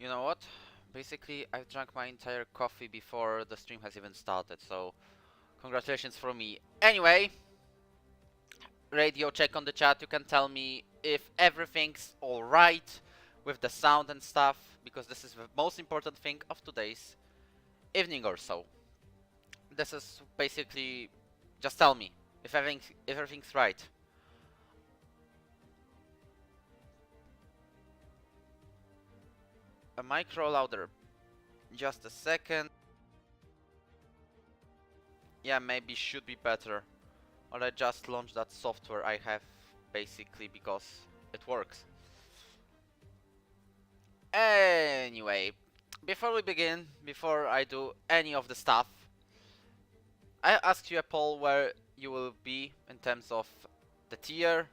You know what? Basically, I've drank my entire coffee before the stream has even started, so congratulations from me. Anyway, radio check on the chat. You can tell me if everything's alright with the sound and stuff, because this is the most important thing of today's evening or so. This is basically, just tell me if everything's right. A micro louder. Just a second. Yeah, maybe should be better. Or I just launched that software I have basically because it works. Anyway, before we begin, before I do any of the stuff, I asked you a poll where you will be in terms of the tier.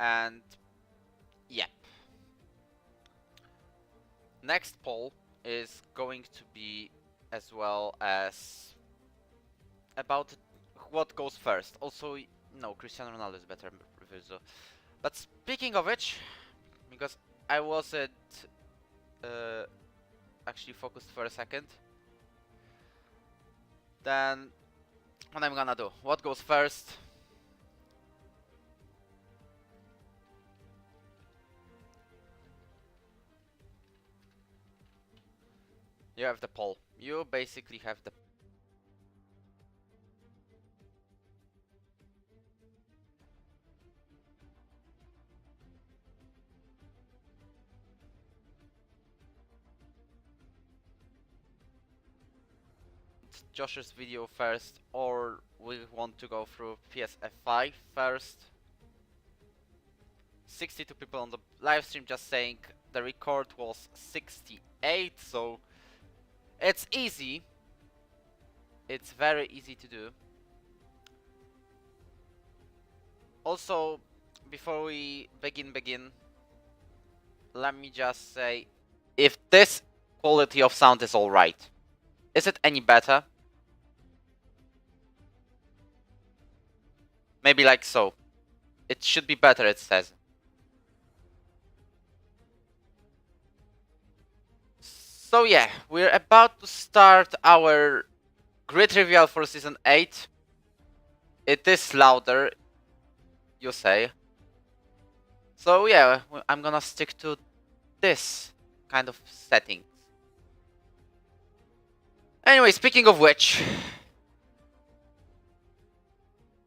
And yep. Next poll is going to be as well as about what goes first. Also, no, Cristiano Ronaldo is better. But speaking of which, because I wasn't actually focused for a second, then what I'm gonna do? What goes first? You have the poll. You basically have the Josh's video first, or we want to go through PSF5 first. 62 people on the live stream just saying the record was 68, so it's easy. It's very easy to do. Also, before we begin, let me just say, if this quality of sound is alright, is it any better? Maybe like so. It should be better, it says. So yeah, we're about to start our grid reveal for Season 8. It is louder, you say. So yeah, I'm gonna stick to this kind of settings. Anyway, speaking of which,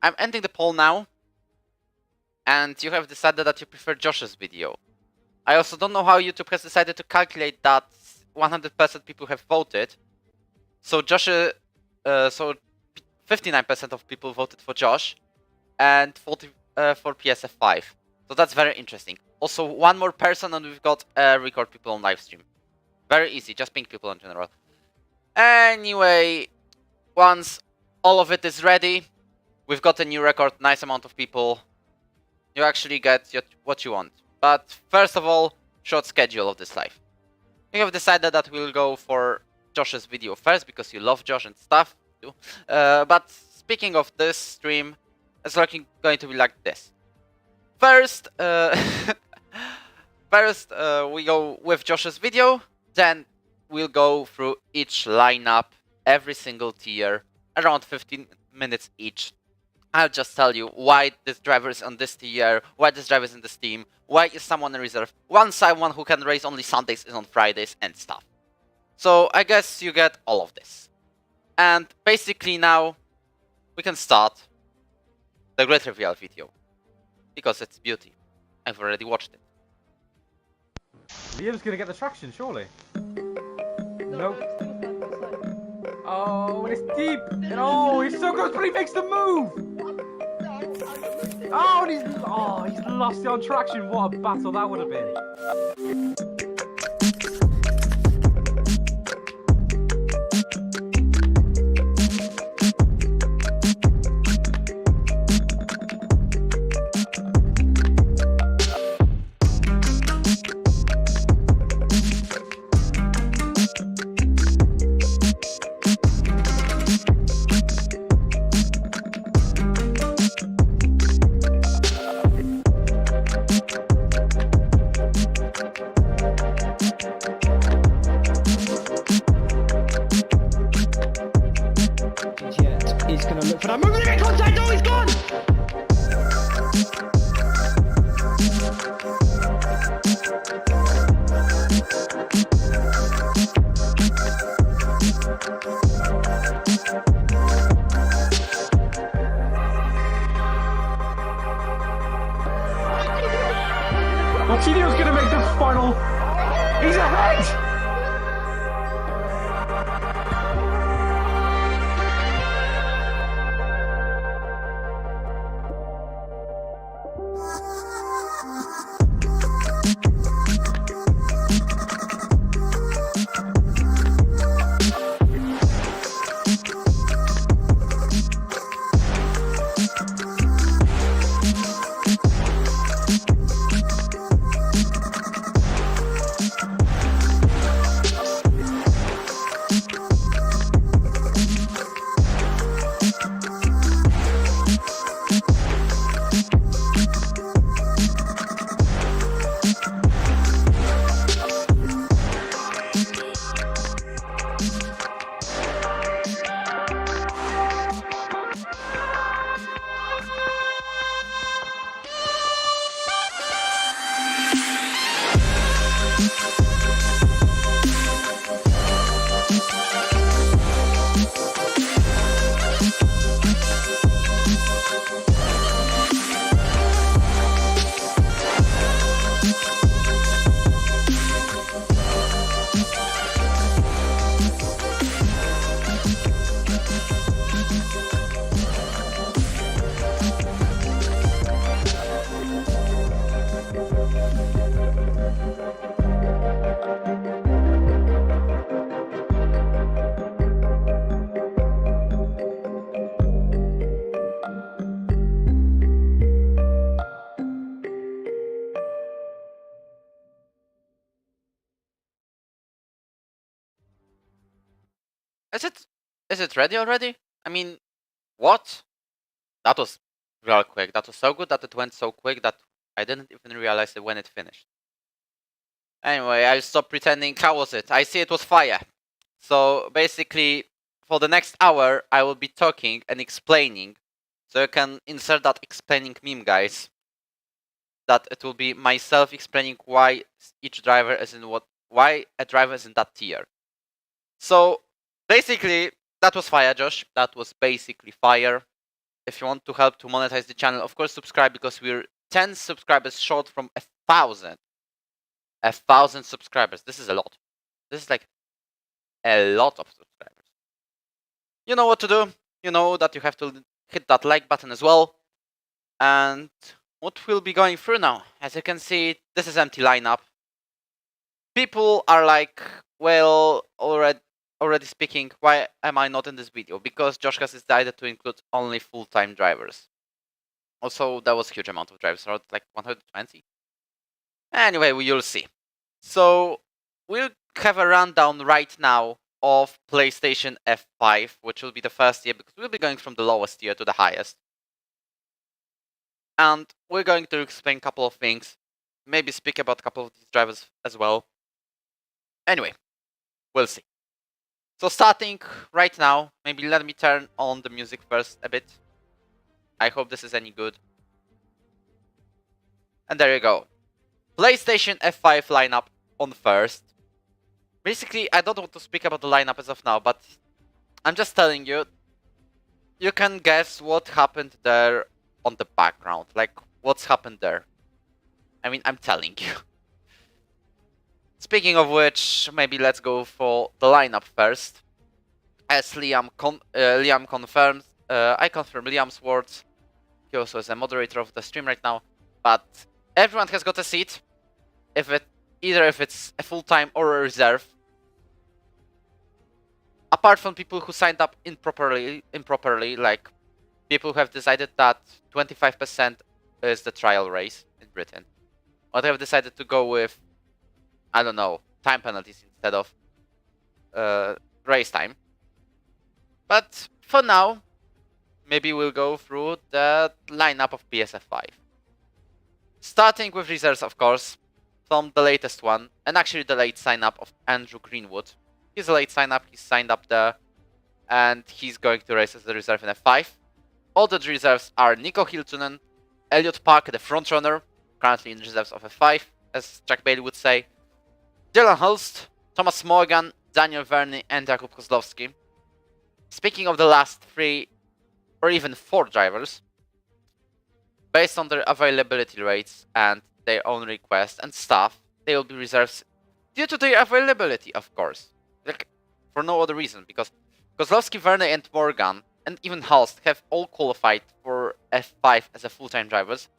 I'm ending the poll now, and you have decided that you prefer Josh's video. I also don't know how YouTube has decided to calculate that 100% people have voted. So so 59% of people voted for Josh, and 40 for PSF5. So that's very interesting. Also, one more person, and we've got record people on live stream. Very easy, just ping people in general. Anyway, once all of it is ready, we've got a new record, nice amount of people. You actually get what you want. But first of all, short schedule of this live. We have decided that we'll go for Josh's video first because you love Josh and stuff too. But speaking of this stream, it's going to be like this. First, we go with Josh's video, then we'll go through each lineup, every single tier, around 15 minutes each. I'll just tell you why this driver is on this tier, why this driver is in this team, why is someone in reserve, someone who can race only Sundays is on Fridays, and stuff. So I guess you get all of this. And basically now, we can start the grid reveal video. Because it's beauty. I've already watched it. Liam's gonna get the traction, surely. Nope. Oh, and it's deep. And oh, he's so close, but he makes the move. Oh, and he's lost it on traction. What a battle that would have been. He's going to look for that movement in contact. Oh, he's gone! Martinio's gonna make the final. He's ahead! Is it ready already? I mean, what? That was real quick. That was so good that it went so quick that I didn't even realize it when it finished. Anyway, I'll stop pretending. How was it? I see it was fire. So basically, for the next hour, I will be talking and explaining. So you can insert that explaining meme, guys. That it will be myself explaining why each driver is in why a driver is in that tier. So basically, that was fire, Josh. That was basically fire. If you want to help to monetize the channel, of course, subscribe because we're 10 subscribers short from 1,000. 1,000 subscribers. This is a lot. This is like a lot of subscribers. You know what to do. You know that you have to hit that like button as well. And what we'll be going through now, as you can see, this is empty lineup. People are like, well, already speaking, why am I not in this video? Because Josh has decided to include only full-time drivers. Also, that was a huge amount of drivers, around like 120. Anyway, you'll see. So, we'll have a rundown right now of PlayStation F5, which will be the first tier, because we'll be going from the lowest tier to the highest. And we're going to explain a couple of things, maybe speak about a couple of these drivers as well. Anyway, we'll see. So starting right now, maybe let me turn on the music first a bit. I hope this is any good. And there you go. PlayStation F5 lineup on first. Basically, I don't want to speak about the lineup as of now, but I'm just telling you, you can guess what happened there on the background. Like, what's happened there. I mean, I'm telling you. Speaking of which, maybe let's go for the lineup first. As Liam confirms, I confirm Liam's words. He also is a moderator of the stream right now. But everyone has got a seat. Either if it's a full-time or a reserve. Apart from people who signed up improperly, like people who have decided that 25% is the trial race in Britain. Or they have decided to go with, I don't know, time penalties instead of race time. But for now, maybe we'll go through the lineup of PSF5. Starting with reserves, of course, from the latest one, and actually the late sign-up of Andrew Greenwood. He's a late sign-up, he signed up there. and he's going to race as the reserve in F5. All the reserves are Nico Hiltunen, Elliot Park, the frontrunner, currently in reserves of F5, as Jack Bailey would say, Dylan Hulst, Thomas Morgan, Daniel Verney, and Jakub Kozlowski. Speaking of the last 3 or even 4 drivers, based on their availability rates and their own requests and stuff, they will be reserves due to their availability, of course. Like, for no other reason, because Kozlowski, Verney, and Morgan, and even Hulst have all qualified for F5 as a full-time drivers,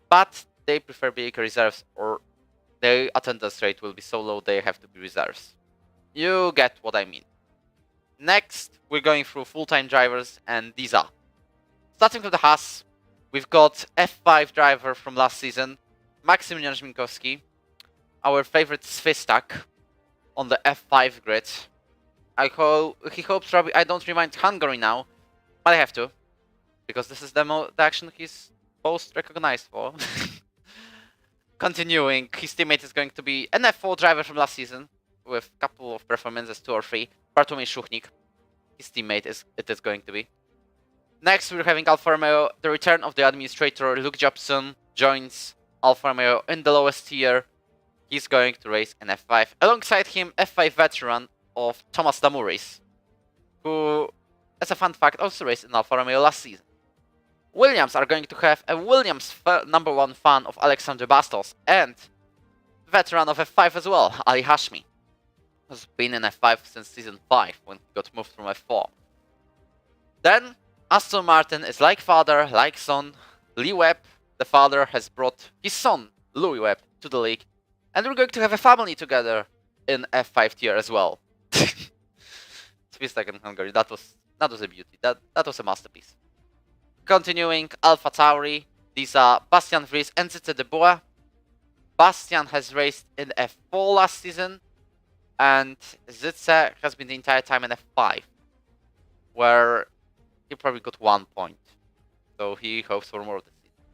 but they prefer being reserves, or their attendance rate will be so low they have to be reserves. You get what I mean. Next, we're going through full-time drivers, and these are. Starting with the Haas, we've got F5 driver from last season, Maksymilian Śmigowski, our favorite Swistak on the F5 grid. He hopes I don't remind Hungary now, but I have to, because this is the action he's most recognized for. Continuing, his teammate is going to be an F4 driver from last season, with a couple of performances, 2 or 3. Bartłomiej Szuchnik, his teammate is going to be. Next, we're having Alfa Romeo. The return of the administrator, Luke Jobson, joins Alfa Romeo in the lowest tier. He's going to race in F5. Alongside him, F5 veteran of Thomas Damuris, who, as a fun fact, also raced in Alfa Romeo last season. Williams are going to have a Williams #1 fan of Alexander Bastos and veteran of F5 as well, Ali Hashmi, who's been in F5 since season 5 when he got moved from F4. Then, Aston Martin is like father, like son. Lee Webb, the father, has brought his son, Louis Webb, to the league, and we're going to have a family together in F5 tier as well. Swistak in Hungary, that was a beauty. That was a masterpiece. Continuing, Alpha Tauri. These are Bastian Vries and Zitze de Bois. Bastian has raced in F4 last season, and Zitze has been the entire time in F5, where he probably got 1 point. So he hopes for more of this season.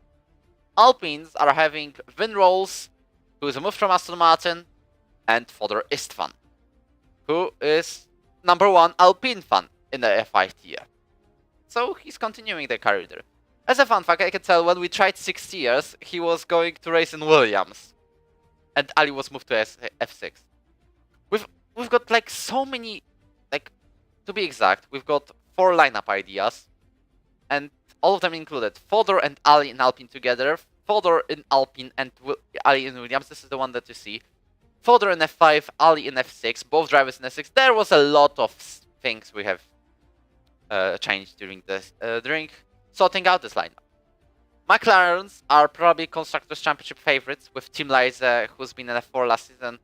Alpines are having Vin Rolls, who is a move from Aston Martin, and Fodor Istvan, who is #1 Alpine fan in the F5 tier. So he's continuing their career there. As a fun fact, I can tell when we tried 6 tiers, he was going to race in Williams, and Ali was moved to F6. We've got like so many, like, to be exact, we've got 4 lineup ideas, and all of them included Fodor and Ali in Alpine together, Fodor in Alpine and Ali in Williams. This is the one that you see. Fodor in F5, Ali in F6, both drivers in F6. There was a lot of things we have changed during sorting out this lineup. McLarens are probably Constructors' Championship favorites, with Tim Liza, who's been in F4 last season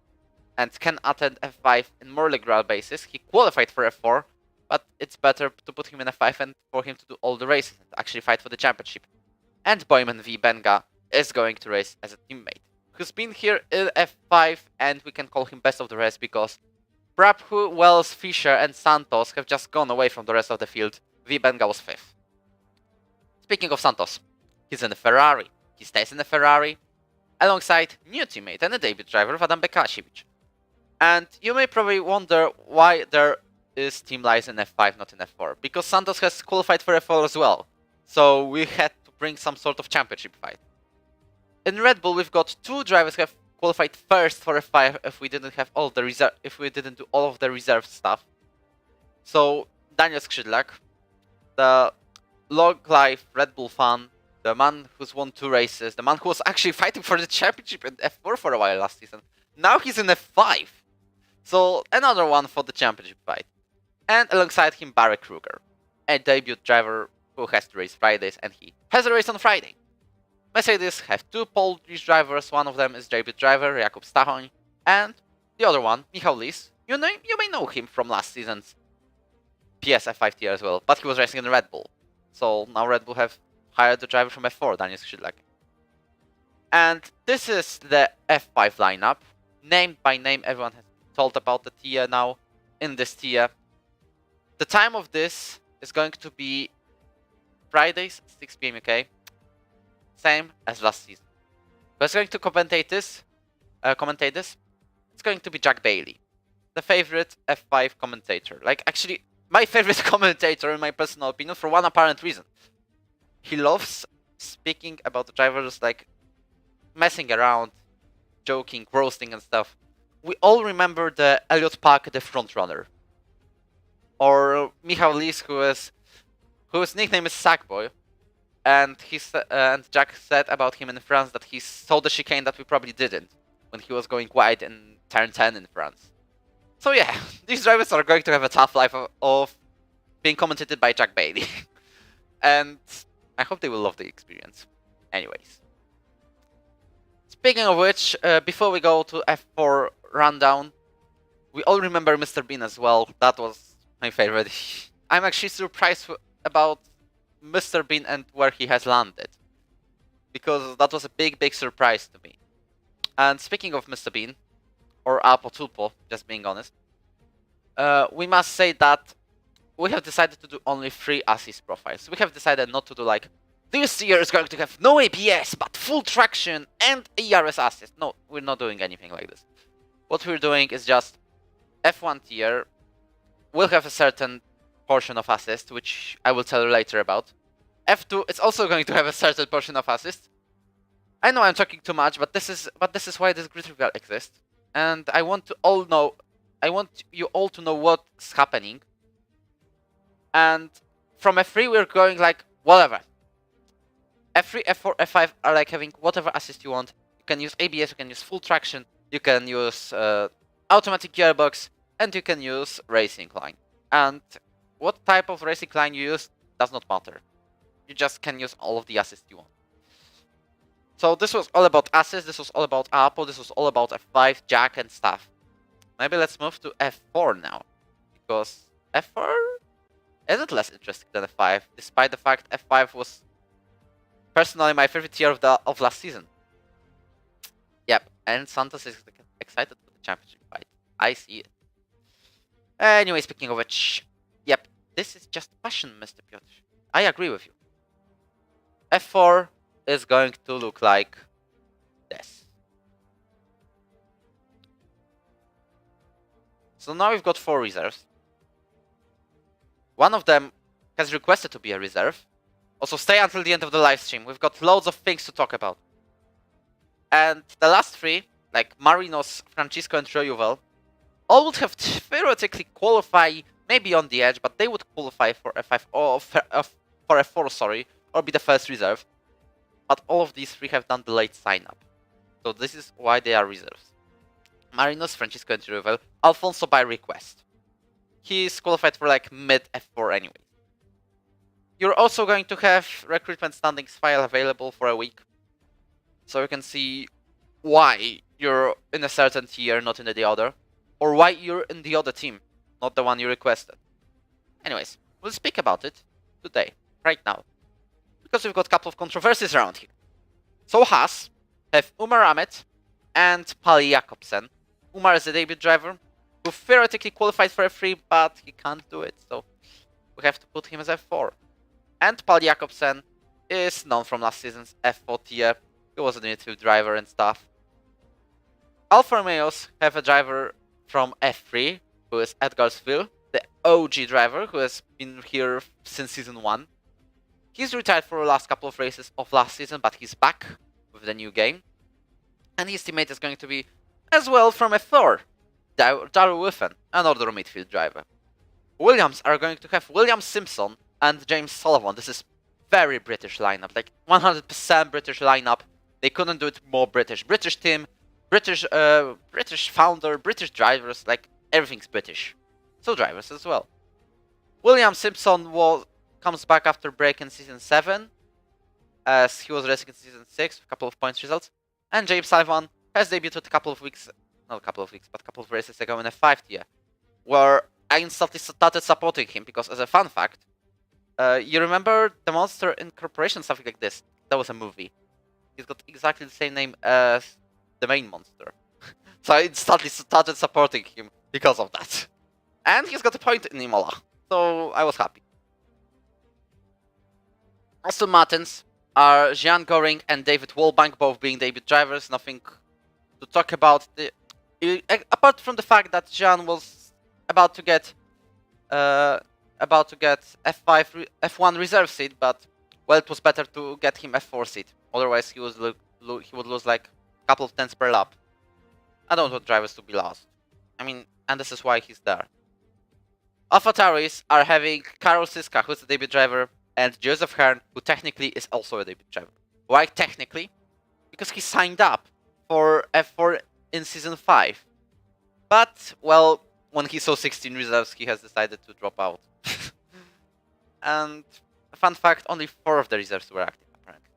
and can attend F5 in more regular basis. He qualified for F4, but it's better to put him in F5 and for him to do all the races and actually fight for the championship. And Boyman V. Benga is going to race as a teammate, who's been here in F5, and we can call him best of the rest because Prabhu, Wells, Fischer, and Santos have just gone away from the rest of the field. V. Benga was 5th. Speaking of Santos, he's in a Ferrari. He stays in the Ferrari alongside new teammate and a debut driver, Adam Bekasiewicz. And you may probably wonder why there is Team Lies in F5, not in F4. Because Santos has qualified for F4 as well. So we had to bring some sort of championship fight. In Red Bull, we've got 2 drivers who have qualified first for F5 if we didn't have all of the do all of the reserve stuff. So Daniel Skrzydlak, the long life Red Bull fan, the man who's won 2 races, the man who was actually fighting for the championship in F4 for a while last season. Now he's in F5. So another one for the championship fight. And alongside him, Barry Kruger, a debut driver who has to race Fridays, and he has a race on Friday. Mercedes have 2 Polish drivers. One of them is debut driver Jakub Stachoń, and the other one, Michał Lis. You may know him from last season's PS F5 tier as well, but he was racing in Red Bull. So now Red Bull have hired the driver from F4, Daniel Skrzydlak. And this is the F5 lineup. Name by name, everyone has told about the tier now in this tier. The time of this is going to be Fridays, 6 PM UK. Same as last season. Who's going to commentate this? It's going to be Jack Bailey, the favorite F5 commentator. Like, actually, my favorite commentator, in my personal opinion, for one apparent reason. He loves speaking about the drivers, like messing around, joking, roasting and stuff. We all remember the Elliot Park, the front runner. Or Michał Lis, whose nickname is Sackboy. And and Jack said about him in France that he saw the chicane that we probably didn't when he was going wide in turn 10 in France. So yeah, these drivers are going to have a tough life of being commentated by Jack Bailey. And I hope they will love the experience. Anyways. Speaking of which, before we go to F4 rundown, we all remember Mr. Bean as well. That was my favorite. I'm actually surprised about Mr. Bean and where he has landed, because that was a big surprise to me. And speaking of Mr. Bean, or Alpo Tulpo, just being honest, we must say that we have decided to do only 3 assist profiles. We have decided not to do like, this year is going to have no ABS, but full traction and ERS assist. No, we're not doing anything like this. What we're doing is just F1 tier will have a certain portion of assist, which I will tell you later about. F2 is also going to have a certain portion of assist. I know I'm talking too much, but this is why this grid reveal exists. And I want you all to know what's happening. And from F3 we're going like whatever. F3, F4, F5 are like having whatever assist you want. You can use ABS, you can use full traction, you can use automatic gearbox, and you can use racing line. And what type of racing line you use does not matter. You just can use all of the assists you want. So this was all about assist, this was all about Apple, this was all about F5, Jack and stuff. Maybe let's move to F4 now. Because F4 isn't less interesting than F5, despite the fact F5 was personally my favorite tier of last season. Yep, and Santos is excited for the championship fight. I see it. Anyway, speaking of which, yep, this is just passion, Mr. Piotr. I agree with you. F4 is going to look like this. So now we've got 4 reserves. One of them has requested to be a reserve. Also, stay until the end of the live stream. We've got loads of things to talk about. And the last 3, like Marinos, Francisco, and Royuvel, all would have theoretically qualify, maybe on the edge, but they would qualify for F5 or for F4, sorry, or be the first reserve. But all of these 3 have done the late sign-up. So this is why they are reserves. Marinos, Francisco, and Royuvel, Alfonso by request. He's qualified for like mid F4 anyway. You're also going to have recruitment standings file available for a week. So you can see why you're in a certain tier, not in the other. Or why you're in the other team, not the one you requested. Anyways, we'll speak about it today, right now. Because we've got a couple of controversies around here. So Haas have Umar Ahmed and Pali Jakobsen. Umar is a debut driver who theoretically qualified for F3, but he can't do it, so we have to put him as F4. And Pali Jakobsen is known from last season's F4 tier. He was a midfield driver and stuff. Alfa Romeos have a driver from F3, who is Edgar Svil, the OG driver, who has been here since season 1. He's retired for the last couple of races of last season, but he's back with the new game. And his teammate is going to be, as well, from F4, Daryl Whiffen, another midfield driver. Williams are going to have William Simpson and James Sullivan. This is very British lineup, like 100% British lineup. They couldn't do it more British. British team, British founder, British drivers, like everything's British. So drivers as well. William Simpson comes back after break in season 7, as he was racing in season 6 with a couple of points results. And James Sullivan has debuted a couple of races ago in a F5 tier, where I instantly started supporting him because, as a fun fact, you remember the monster in Corporation, something like this? That was a movie. He's got exactly the same name as the main monster. So I instantly started supporting him because of that. And he's got a point in Imola, so I was happy. Aston Martins are Jean Goring and David Wallbank, both being debut drivers. Nothing to talk about. Apart from the fact that Jean was about to get about to get F1 reserve seat, but well, it was better to get him F4 seat. Otherwise, he would lose like a couple of tenths per lap. I don't want drivers to be lost. I mean, and this is why he's there. AlphaTauris are having Karol Siska, who's a debut driver, and Joseph Hearn, who technically is also a debut driver. Why technically? Because he signed up for F4 in Season 5. But, well, when he saw 16 reserves, he has decided to drop out. And, fun fact, only 4 of the reserves were active, apparently.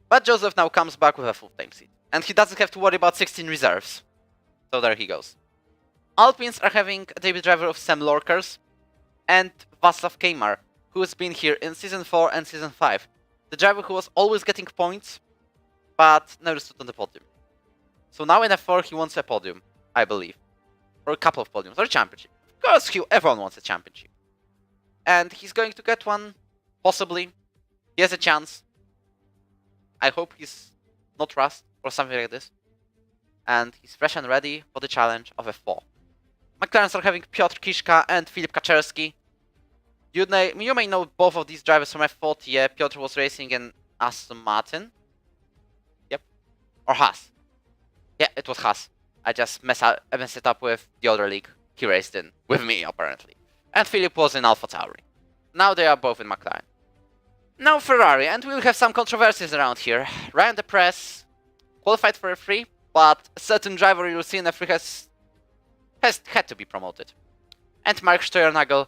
But Joseph now comes back with a full-time seat. And he doesn't have to worry about 16 reserves. So there he goes. Alpines are having a debut driver of Sam Lorkers and Václav Kejmar, who has been here in Season 4 and Season 5. The driver who was always getting points, but never stood on the podium. So now in F4 he wants a podium, I believe. Or a couple of podiums, or a championship. Of course, everyone wants a championship. And he's going to get one, possibly. He has a chance. I hope he's not rust, or something like this. And he's fresh and ready for the challenge of F4. McLarens are having Piotr Kiszka and Filip Kaczerski. You may know both of these drivers from F4. Yeah, Piotr was racing in Aston Martin. Yep. Or Haas. Yeah, it was Haas. I just messed it up with the other league he raced in, with me apparently. And Filip was in AlphaTauri. Now they are both in McLaren. Now Ferrari, and we'll have some controversies around here. Ryan de Press qualified for F3, but a certain driver you'll see in F3 has had to be promoted. And Mark Steuernagel,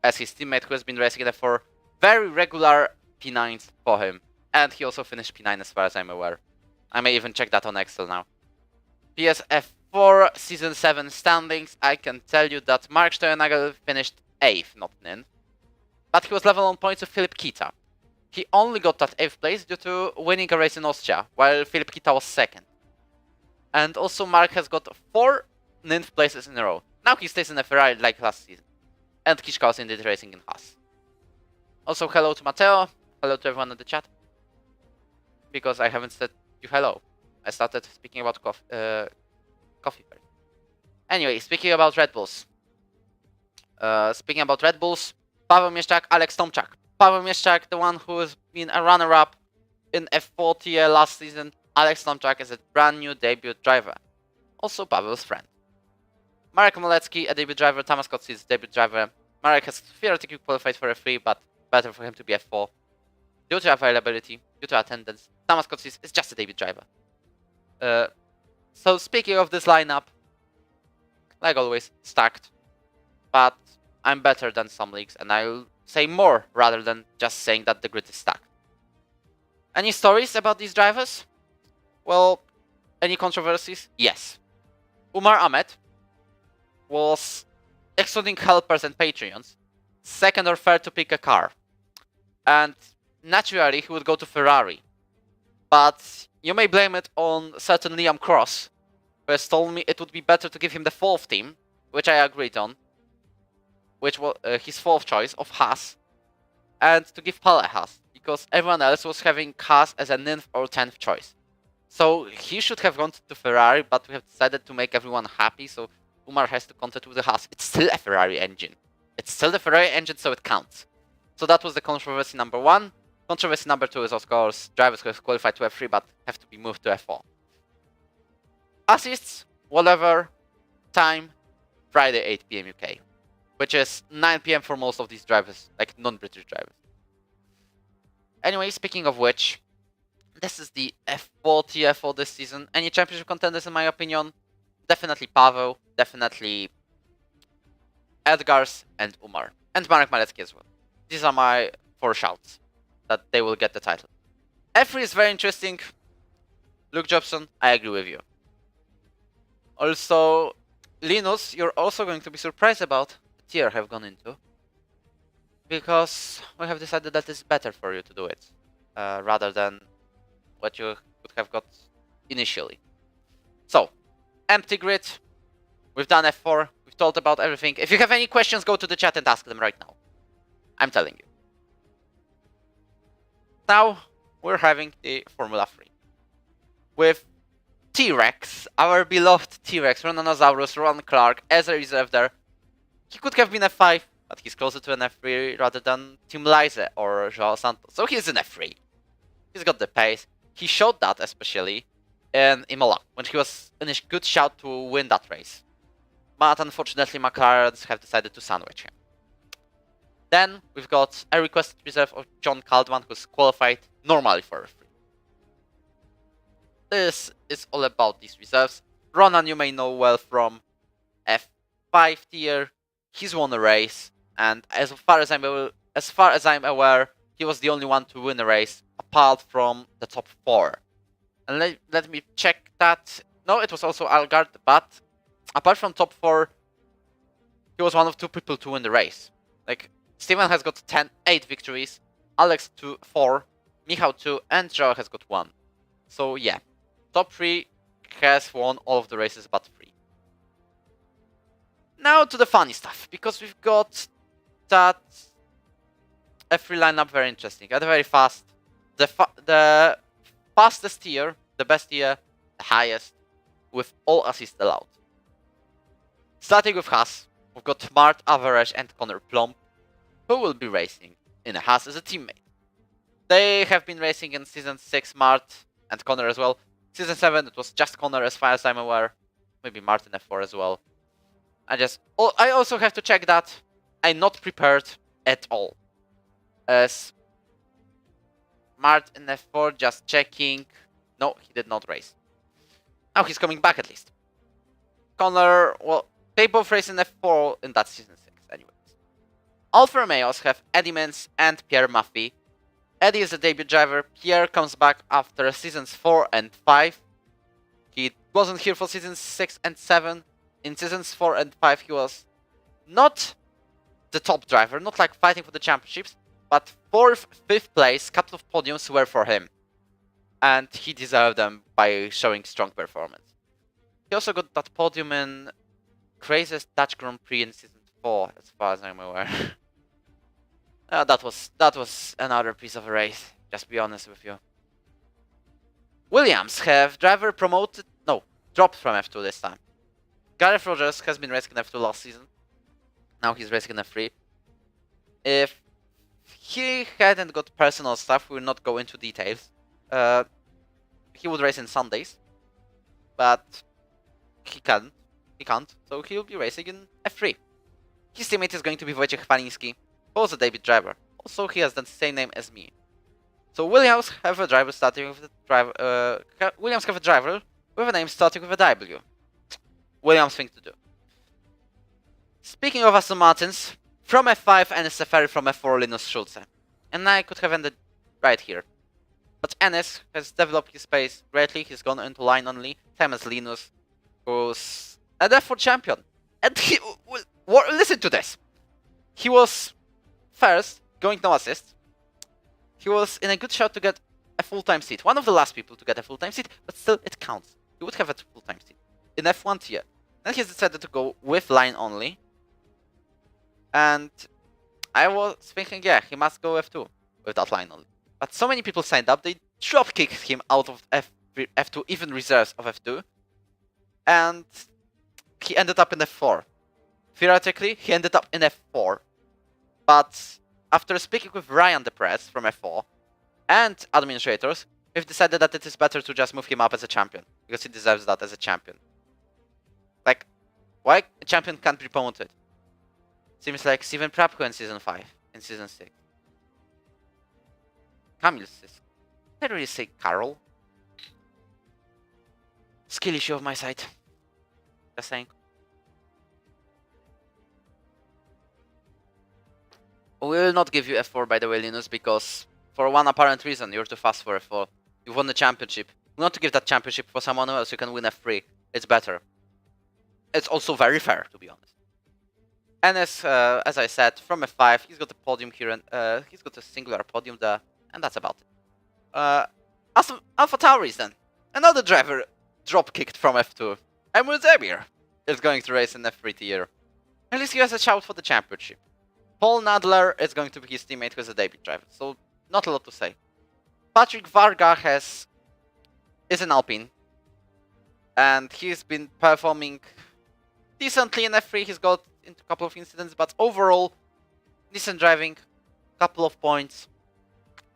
as his teammate who has been racing in F4, very regular P9s for him. And he also finished P9 as far as I'm aware. I may even check that on Excel now. PSF4 Season 7 standings, I can tell you that Mark Steuernagel finished 8th, not 9th. But he was level on points with Filip Kita. He only got that 8th place due to winning a race in Austria, while Filip Kita was 2nd. And also Mark has got 4 9th places in a row. Now he stays in a Ferrari like last season. And Kiszka was indeed racing in Haas. Also hello to Matteo, hello to everyone in the chat. Because I haven't said you hello. I started speaking about coffee first. Anyway, speaking about Red Bulls. Paweł Mieszczak, Alex Tomczak. Paweł Mieszczak, the one who has been a runner-up in F4 tier last season. Alex Tomczak is a brand new debut driver. Also Paweł's friend. Marek Molecki, a debut driver. Thomas Kotsi is a debut driver. Marek has theoretically qualified for F3, but better for him to be F4. Due to availability, due to attendance, Thomas Kotsi is just a debut driver. So speaking of this lineup, like always, stacked. But I'm better than some leagues, and I'll say more rather than just saying that the grid is stacked. Any stories about these drivers? Well, any controversies? Yes. Umar Ahmed was, excluding helpers and Patreons, 2nd or 3rd to pick a car. And naturally, he would go to Ferrari. But you may blame it on certain Liam Cross, who has told me it would be better to give him the 4th team, which I agreed on, which was his 4th choice of Haas, and to give Pal a Haas, because everyone else was having Haas as a 9th or 10th choice. So he should have gone to Ferrari, but we have decided to make everyone happy, so Umar has to contest with the Haas. It's still a Ferrari engine. It's still the Ferrari engine, so it counts. So that was the controversy number 1. Controversy number 2 is, of course, drivers who have qualified to F3 but have to be moved to F4. Assists, whatever, time, Friday 8 PM UK. Which is 9 PM for most of these drivers, like non-British drivers. Anyway, speaking of which, this is the F4 tier for this season. Any championship contenders in my opinion? Definitely Paweł, definitely Edgars and Umar. And Marek Malecki as well. These are my 4 shouts that they will get the title. F3 is very interesting. Luke Jobson, I agree with you. Also, Linus, you're also going to be surprised about the tier I have gone into. Because we have decided that it's better for you to do it. Rather than what you would have got initially. So, empty grid. We've done F4. We've talked about everything. If you have any questions, go to the chat and ask them right now. I'm telling you. Now, we're having the Formula 3. With T-Rex, our beloved T-Rex, Ronanosaurus, Ron Clark, as a reserve there. He could have been F5, but he's closer to an F3 rather than Team Liza or Joao Santos. So he's an F3. He's got the pace. He showed that especially in Imola, when he was in a good shout to win that race. But unfortunately, McLaren have decided to sandwich him. Then we've got a requested reserve of John Caldman, who's qualified normally for F3. This is all about these reserves. Ronan, you may know well from F5 tier. He's won a race, and as far as I'm aware, he was the only one to win a race apart from the top 4. And let me check that. No, it was also Algard, but apart from top 4, he was one of 2 people to win the race. Like, Steven has got 8 victories, Alex 4, Michał 2, and Joao has got 1. So yeah, top 3 has won all of the races but 3. Now to the funny stuff, because we've got that F3 lineup very interesting and very fast. The fastest tier, the best tier, the highest, with all assists allowed. Starting with Haas, we've got Mart, Average, and Connor Plump, who will be racing in a Haas as a teammate. They have been racing in Season 6, Mart and Connor as well. Season 7, it was just Connor as far as I'm aware. Maybe Mart in F4 as well. I also have to check that I'm not prepared at all. As Mart in F4, just checking. No, he did not race. Now he's coming back at least. Connor, well, they both race in F4 in that Season 6 anyways. Alfa Romeos have Eddie Mins and Pierre Maffei. Eddie is a debut driver. Pierre comes back after Seasons 4 and 5. He wasn't here for Seasons 6 and 7. In Seasons 4 and 5 he was not the top driver, not like fighting for the championships, but 4th, 5th place, couple of podiums were for him. And he deserved them by showing strong performance. He also got that podium in craziest Dutch Grand Prix in Season 4, as far as I'm aware. That was another piece of a race, just be honest with you. Williams have driver promoted, no, dropped from F2 this time. Gareth Rogers has been racing in F2 last season. Now he's racing in F3. If he hadn't got personal stuff, we will not go into details. He would race in Sundays, but he can't, so he'll be racing in F3. His teammate is going to be Wojciech Chwaliński, who was a debut driver. Also, he has the same name as me. So Williams have a driver starting with a name starting with a W. Williams thing to do. Speaking of Aston Martins, from F5 Enes Seferi, from F4 Linus Schulze. And I could have ended right here. But Enes has developed his pace greatly. He's gone into line only, same as Linus, who's an F4 champion. And he, listen to this. He was first, going no assist. He was in a good shot to get a full-time seat. One of the last people to get a full-time seat, but still it counts. He would have a full-time seat in F1 tier. Then he's decided to go with line only. And I was thinking, yeah, he must go F2 with that line only. But so many people signed up, they drop-kicked him out of F2, even reserves of F2. And he ended up in F4. Theoretically, he ended up in F4. But after speaking with Ryan the Press from F4 and administrators, we've decided that it is better to just move him up as a champion, because he deserves that as a champion. Like, why a champion can't be promoted? Seems like Steven Prapko in Season 5, in Season 6. Kamil says, did I really say Carol? Skill issue of my side. Just saying. We will not give you F4 by the way, Linus, because for one apparent reason, you're too fast for F4. You've won the championship. We want to give that championship for someone else who can win F3. It's better. It's also very fair, to be honest. Enes, as I said, from F5, he's got a podium here, and he's got a singular podium there, and that's about it. Alpha Tauris then. Another driver drop-kicked from F2. Emil Zemir is going to race in F3 tier. At least he has a shout for the championship. Paul Nadler is going to be his teammate who is a debut driver, so not a lot to say. Patrick Varga is an Alpine, and he's been performing decently in F3. He's got into a couple of incidents, but overall, decent driving, couple of points,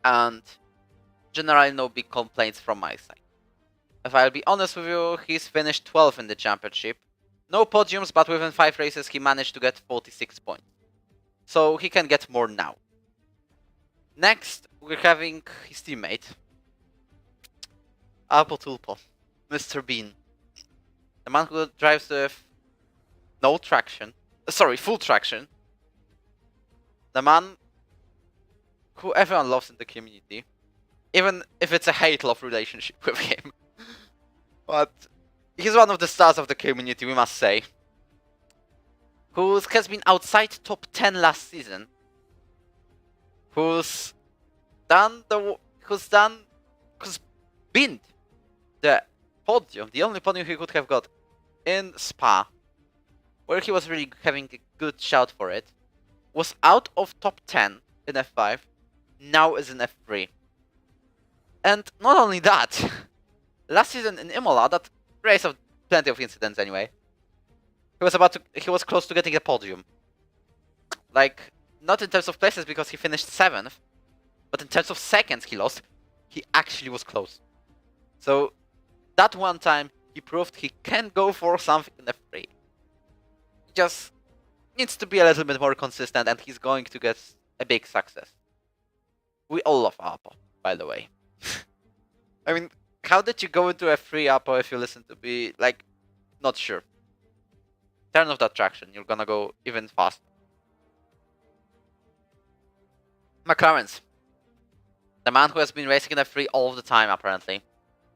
and generally no big complaints from my side. If I'll be honest with you, he's finished 12th in the championship. No podiums, but within 5 races he managed to get 46 points. So he can get more now. Next, we're having his teammate, Alpo Tulpo, Mr. Bean. The man who drives with no traction. Sorry, full traction. The man who everyone loves in the community. Even if it's a hate-love relationship with him. But he's one of the stars of the community, we must say. Who has been outside top 10 last season. Who's binned the podium, the only podium he could have got in Spa, where he was really having a good shout for it, was out of top 10 in F5, now is in F3. And not only that, last season in Imola, that race of plenty of incidents anyway, he was close to getting a podium. Like, not in terms of places because he finished 7th, but in terms of seconds he lost, he actually was close. So, that one time, he proved he can go for something in F3. He just needs to be a little bit more consistent and he's going to get a big success. We all love Apo, by the way. I mean, how did you go into F3 Apo if you listen to me? Like, not sure. Turn off that traction, you're gonna go even faster. McLaren's. The man who has been racing in F3 all of the time, apparently.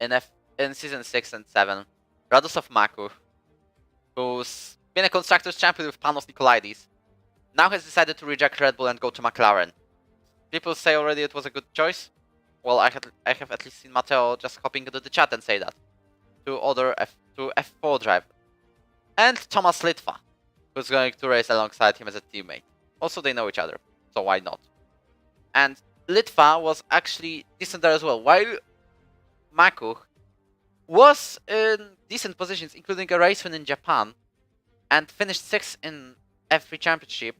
In Season 6 and 7. Radosław Makuch, who's been a Constructors Champion with Panos Nikolaidis, now has decided to reject Red Bull and go to McLaren. People say already it was a good choice. Well, I have at least seen Matteo just hopping into the chat and say that. To F4 driver. And Thomas Litva, who's going to race alongside him as a teammate. Also, they know each other, so why not? And Litva was actually decent there as well. While Makuch was in decent positions, including a race win in Japan, and finished 6th in F3 Championship,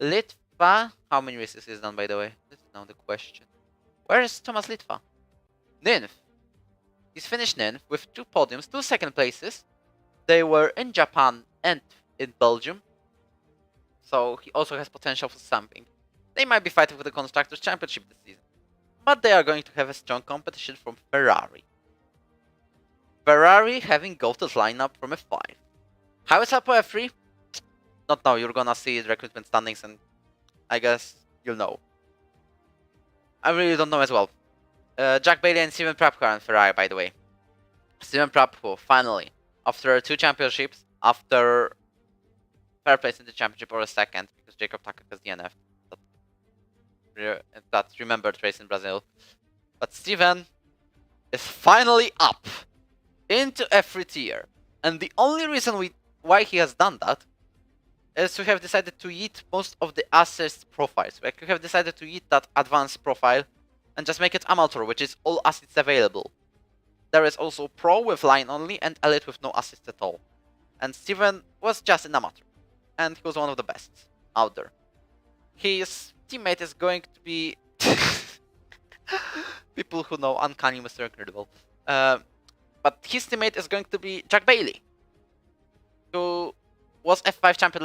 Litva... How many races he's done, by the way? This is now the question. Where is Thomas Litva? Ninth. He's finished ninth with 2 podiums, 2 second places. They were in Japan and in Belgium. So he also has potential for something. They might be fighting for the Constructors' Championship this season. But they are going to have a strong competition from Ferrari. Ferrari having goated lineup from F5. How is Apo F3? Not now, you're gonna see the recruitment standings and I guess you'll know. I really don't know as well. Jack Bailey and Steven Prapp are in Ferrari, by the way. Steven Prapp, who finally, after 2 championships, after third place in the championship or a second, because Jacob Tucker has DNF. That remembered race in Brazil. But Steven is finally up into F3 tier. And the only reason why he has done that is to have decided to eat most of the assist profiles. Like, we have decided to eat that advanced profile and just make it amateur, which is all assists available. There is also pro with line only and elite with no assists at all. And Steven was just an amateur. And he was one of the best out there. His teammate is going to be... People who know Uncanny Mr. Incredible. But his teammate is going to be Jack Bailey, who was F5 champion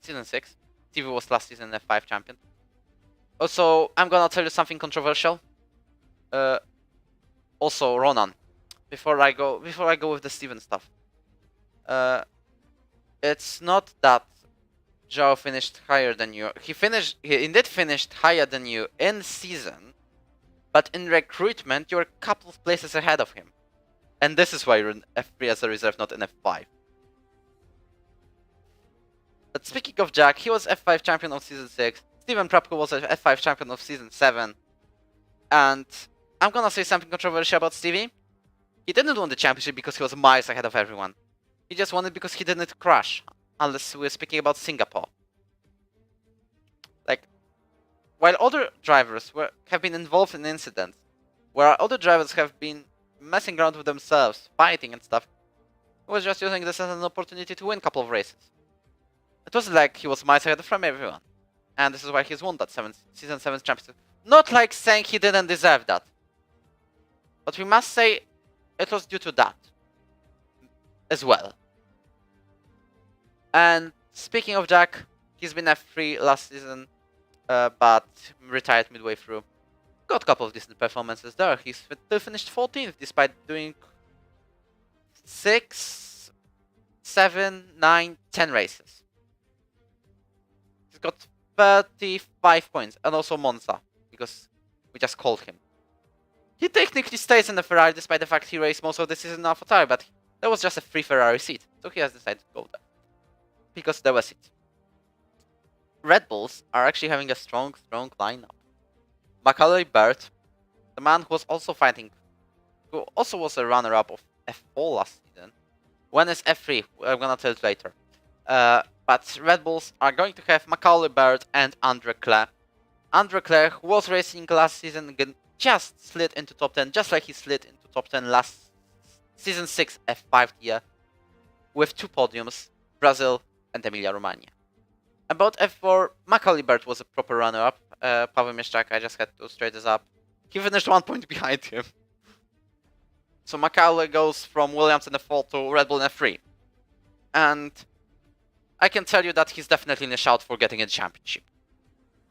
season 6. TV was last season F5 champion. Also, I'm gonna tell you something controversial. Also, Ronan, before I go with the Steven stuff. It's not that Joao finished higher than you. He indeed finished higher than you in season, but in recruitment you're a couple of places ahead of him. And this is why you're in F3 as a reserve, not in F5. But speaking of Jack, he was F5 champion of season 6. Steven Prapko was F5 champion of season 7. And I'm gonna say something controversial about Stevie. He didn't win the championship because he was miles ahead of everyone. He just won it because he didn't crash. Unless we're speaking about Singapore. Like, while other drivers have been involved in incidents, where other drivers have been messing around with themselves, fighting and stuff, he was just using this as an opportunity to win a couple of races. It wasn't like he was miles ahead from everyone. And this is why he's won that season 7 championship. Not like saying he didn't deserve that. But we must say it was due to that as well. And speaking of Jack, he's been F3 last season, but retired midway through. Got a couple of decent performances there. He still finished 14th despite doing 6, 7, 9, 10 races. He's got 35 points, and also Monza, because we just called him. He technically stays in the Ferrari despite the fact he raced most of the season in AlphaTauri, but there was just a free Ferrari seat, so he has decided to go there. Because there was it. Red Bulls are actually having a strong lineup. Macaulay Bird, the man who was also fighting, who also was a runner-up of F4 last season. When is F3? I'm gonna tell it later. But Red Bulls are going to have Macaulay Bird and Andre Clare. Andre Clare, who was racing last season, again, just slid into top 10, just like he slid into top 10 last season 6 F5 year, with 2 podiums, Brazil and Emilia-Romagna. About F4, Macaulay Bird was a proper runner-up. Paweł Mieszczak, I just had to straight this up. He finished 1 point behind him. So Macaulay goes from Williams in F4 to Red Bull in F3. And I can tell you that he's definitely in a shout for getting a championship.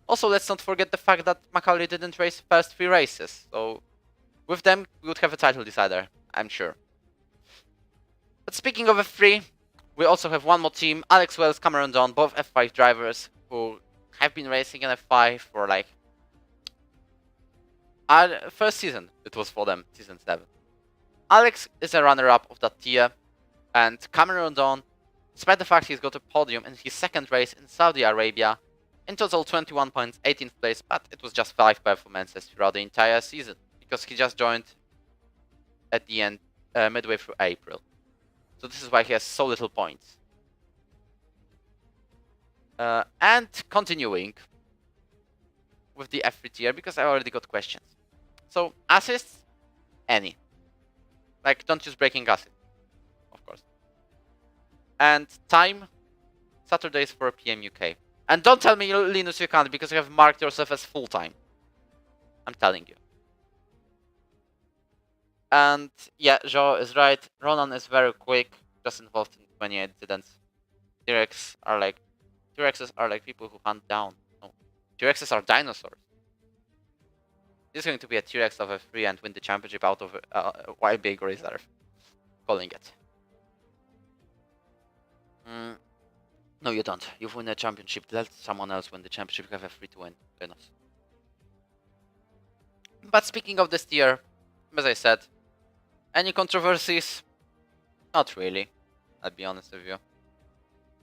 Also, let's not forget the fact that Macaulay didn't race first 3 races. So with them, we would have a title decider, I'm sure. But speaking of F3, we also have one more team, Alex Wells, Cameron Dunn, both F5 drivers who have been racing in F5 for like... first season, it was for them, season 7. Alex is a runner-up of that tier, and Cameron Dunn, despite the fact he's got a podium in his second race in Saudi Arabia, in total 21 points, 18th place, but it was just 5 performances throughout the entire season, because he just joined at the end, midway through April. So this is why he has so little points. And continuing with the F3 tier, because I already got questions. So assists, any. Like, don't use braking acid, of course. And time, Saturdays 4 PM UK. And don't tell me, Linus, you can't, because you have marked yourself as full-time. I'm telling you. And yeah, Joe is right. Ronan is very quick, just involved in 20 incidents. T-Rexes are like people who hunt down. No, T-Rexes are dinosaurs. This is going to be a T-Rex of F3 and win the championship out of a wild big reserve. Calling it. No, you don't. You've won a championship. Let someone else win the championship. You have F3 to win. Linus. But speaking of this tier, as I said, any controversies? Not really, I'll be honest with you.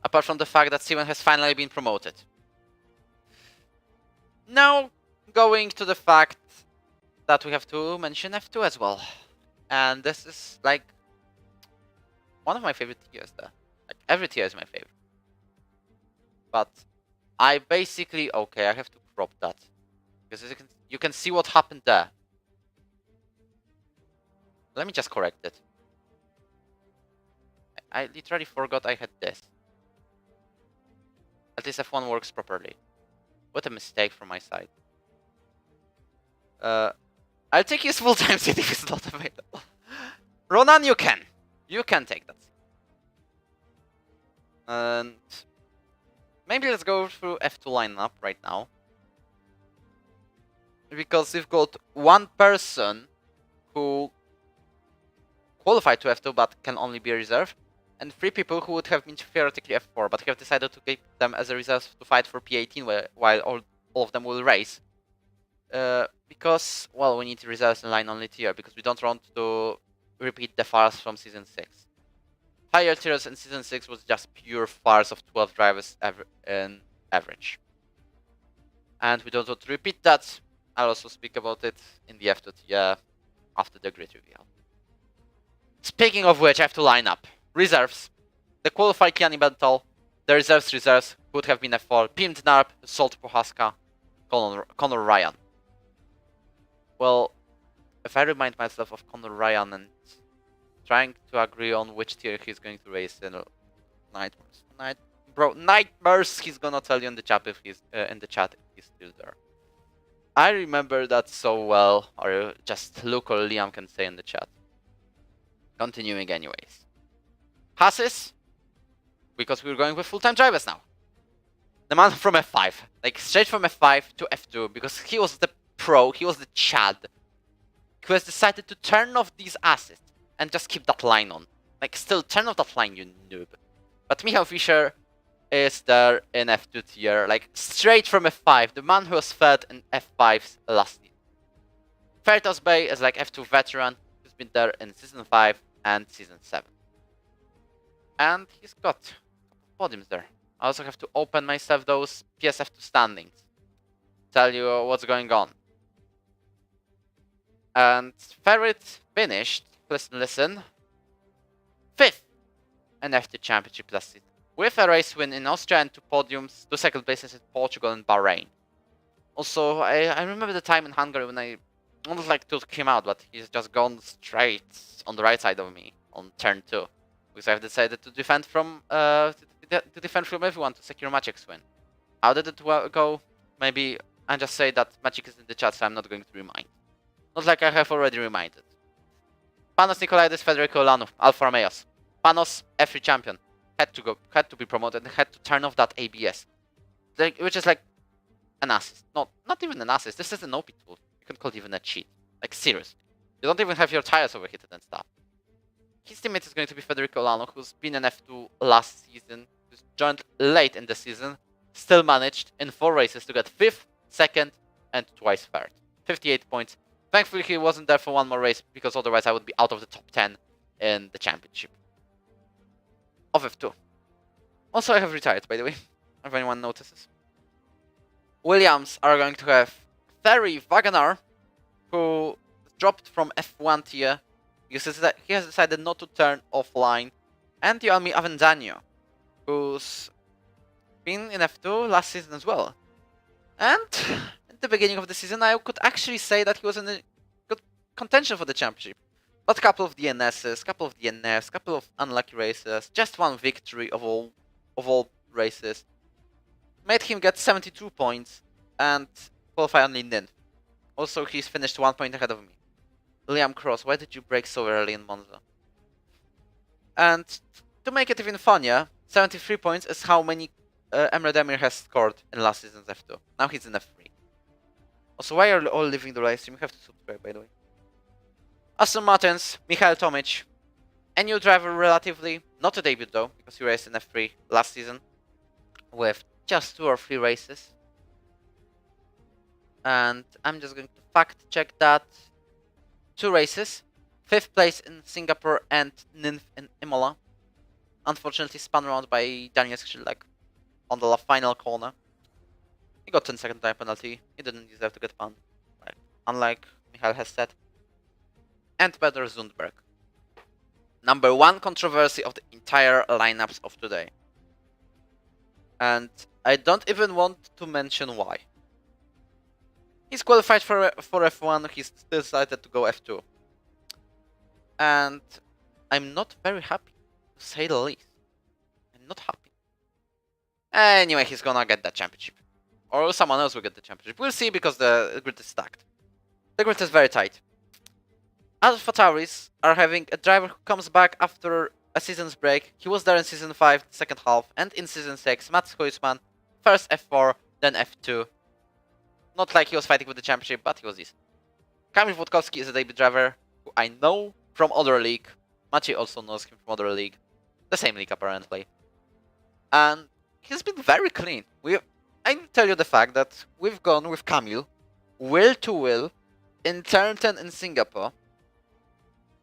Apart from the fact that Steven has finally been promoted. Now, going to the fact that we have to mention F2 as well. And this is like one of my favorite tiers there. Like, every tier is my favorite. But I basically, okay, I have to crop that. Because you can see what happened there. Let me just correct it. I literally forgot I had this. At least F1 works properly. What a mistake from my side. I'll take his full-time seat if it's not available. Ronan, you can. You can take that seat. And maybe let's go through F2 lineup right now. Because we've got one person who qualified to F2 but can only be a reserve, and 3 people who would have been theoretically F4 but have decided to keep them as a reserve to fight for P18 while all of them will race. Because, well, we need reserves in line only tier because we don't want to repeat the farce from season 6. Higher tiers in season 6 was just pure farce of 12 drivers in average. And we don't want to repeat that. I'll also speak about it in the F2 tier after the grid reveal. Speaking of which, F2 lineup. Reserves. The qualified Kiani Bentel. The reserves who would have been F4. Pim Dnarp, Salt Prohaska, Conor Ryan. Well, if I remind myself of Conor Ryan and trying to agree on which tier he's going to race in bro, nightmares. He's gonna tell you in the chat if he's still there. I remember that so well, or just Luke or Liam can say in the chat. Continuing anyways. Passes, because we're going with full-time drivers now. The man from F5, like straight from F5 to F2, because he was the pro, he was the Chad, who has decided to turn off these assists and just keep that line on. Like, still, turn off that line, you noob. But Michał Fischer is there in F2 tier, like straight from F5, the man who was third in F5's last season. Fertos Bay is like F2 veteran, who's been there in Season 5 and Season 7. And he's got a couple podiums there. I also have to open myself those PSF2 standings. Tell you what's going on. And Ferret finished, listen, 5th in F2 Championship last season, with a race win in Austria and 2 podiums, 2 second places in Portugal and Bahrain. Also, I remember the time in Hungary when I almost like took him out, but he's just gone straight on the right side of me on turn 2. Because I've decided to defend from everyone to secure Maciek's win. How did it go? Maybe I just say that Maciek is in the chat, so I'm not going to remind. Not like I have already reminded. Panos Nikolaidis, Federico Lanu, Alfa Romeos. Panos, F3 champion. Had to be promoted and had to turn off that ABS. Which is like an assist. Not even an assist. This is an OP tool. You can call it even a cheat. Like, seriously. You don't even have your tires overheated and stuff. His teammate is going to be Federico Lano, who's been in F2 last season, who's joined late in the season, still managed in 4 races to get 5th, 2nd, and twice 3rd. 58 points. Thankfully, he wasn't there for one more race, because otherwise I would be out of the top 10 in the championship of F2. Also, I have retired, by the way, if anyone notices. Williams are going to have Thierry Wagenaar, who dropped from F1 tier because he has decided not to turn offline, and Yoami Avendaño, who's been in F2 last season as well. And at the beginning of the season, I could actually say that he was in a good contention for the championship. But a couple of DNSs, couple of DNFs, couple of unlucky races, just 1 victory of all races, made him get 72 points and qualify only ninth. Also, he's finished 1 point ahead of me. Liam Cross, why did you break so early in Monza? And to make it even funnier, 73 points is how many Emre Demir has scored in last season's F2. Now he's in F3. Also, why are you all leaving the live stream? You have to subscribe, by the way. Aston Martins, Michael Tomic. A new driver relatively, not a debut though, because he raced in F3 last season with just 2 or 3 races. And I'm just going to fact check that. 2 races, 5th place in Singapore and 9th in Imola. Unfortunately spun around by Daniel Skrzydlak on the final corner. He got 10-second time penalty. He didn't deserve to get punned, unlike Michael has said. And Peter Zundberg. Number 1 controversy of the entire lineups of today. And I don't even want to mention why. He's qualified for F1, he's still decided to go F2. And I'm not very happy, to say the least. I'm not happy. Anyway, he's gonna get that championship. Or someone else will get the championship. We'll see, because the grid is stacked. The grid is very tight. Alpha Tauris are having a driver who comes back after a season's break. He was there in Season 5, second half, and in Season 6, Mats Huisman, first F4, then F2. Not like he was fighting with the championship, but he was decent. Kamil Wodkowski is a debut driver who I know from other league. Maciej also knows him from other league. The same league, apparently. And he's been very clean. I tell you the fact that we've gone with Kamil, wheel to wheel, in turn 10 in Singapore,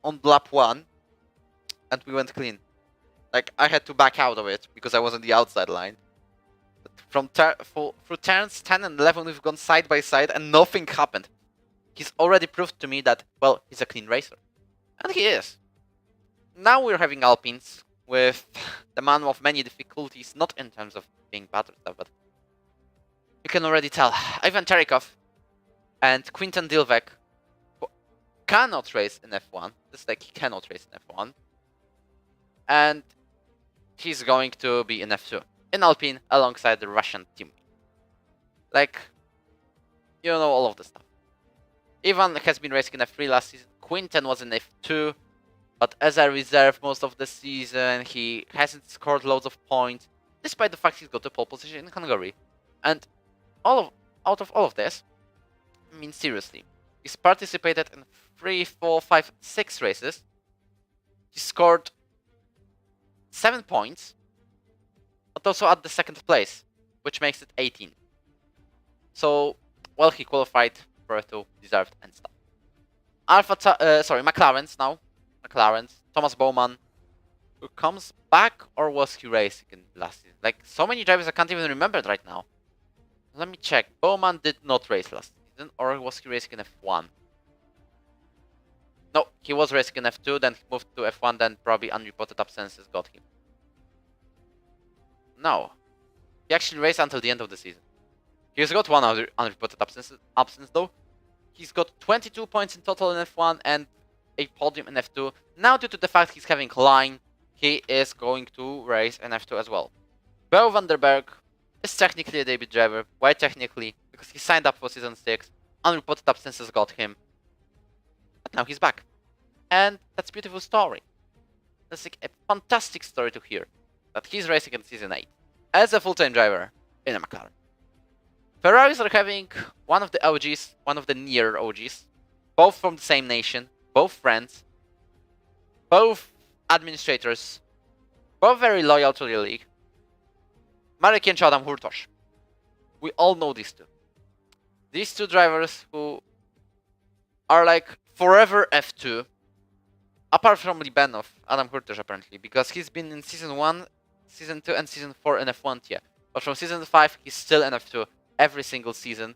on lap 1, and we went clean. Like, I had to back out of it, because I was on the outside line. From through turns 10 and 11, we've gone side by side and nothing happened. He's already proved to me that, well, he's a clean racer. And he is. Now we're having Alpines with the man of many difficulties, not in terms of being bad or stuff, but you can already tell. Ivan Terikov and Quinton Dilvek, who cannot race in F1. Just like he cannot race in F1. And he's going to be in F2. in Alpine alongside the Russian team. Like, you know all of the stuff. Ivan has been racing in F3 last season. Quinten was in F2, but as a reserve most of the season, he hasn't scored loads of points, despite the fact he's got a pole position in Hungary. And out of all of this, I mean seriously, he's participated in 3, 4, 5, 6 races. He scored 7 points, but also at the 2nd place, which makes it 18. So, well, he qualified for it, deserved and stuff. McLaren's now. McLaren's. Thomas Bowman, who comes back, or was he racing in last season? Like, so many drivers I can't even remember right now. Let me check. Bowman did not race last season, or was he racing in F1? No, he was racing in F2, then he moved to F1, then probably unreported absences got him. No. He actually raced until the end of the season. He's got one unreported absence though. He's got 22 points in total in F1 and a podium in F2. Now, due to the fact he's having line, he is going to race in F2 as well. Beau Vanderberg is technically a debut driver. Why technically? Because he signed up for season 6. Unreported absences got him. But now he's back. And that's a beautiful story. That's like a fantastic story to hear. That he's racing in season 8. As a full-time driver in a McLaren. Ferraris are having one of the OGs, one of the near OGs. Both from the same nation. Both friends. Both administrators. Both very loyal to the league. Marek and Adam Hurtos. We all know these two. These two drivers who are like forever F2. Apart from Libenov, Adam Hurtos apparently, because he's been in Season 1, Season 2 and Season 4 in F1 tier. But from Season 5, he's still in F2 every single season.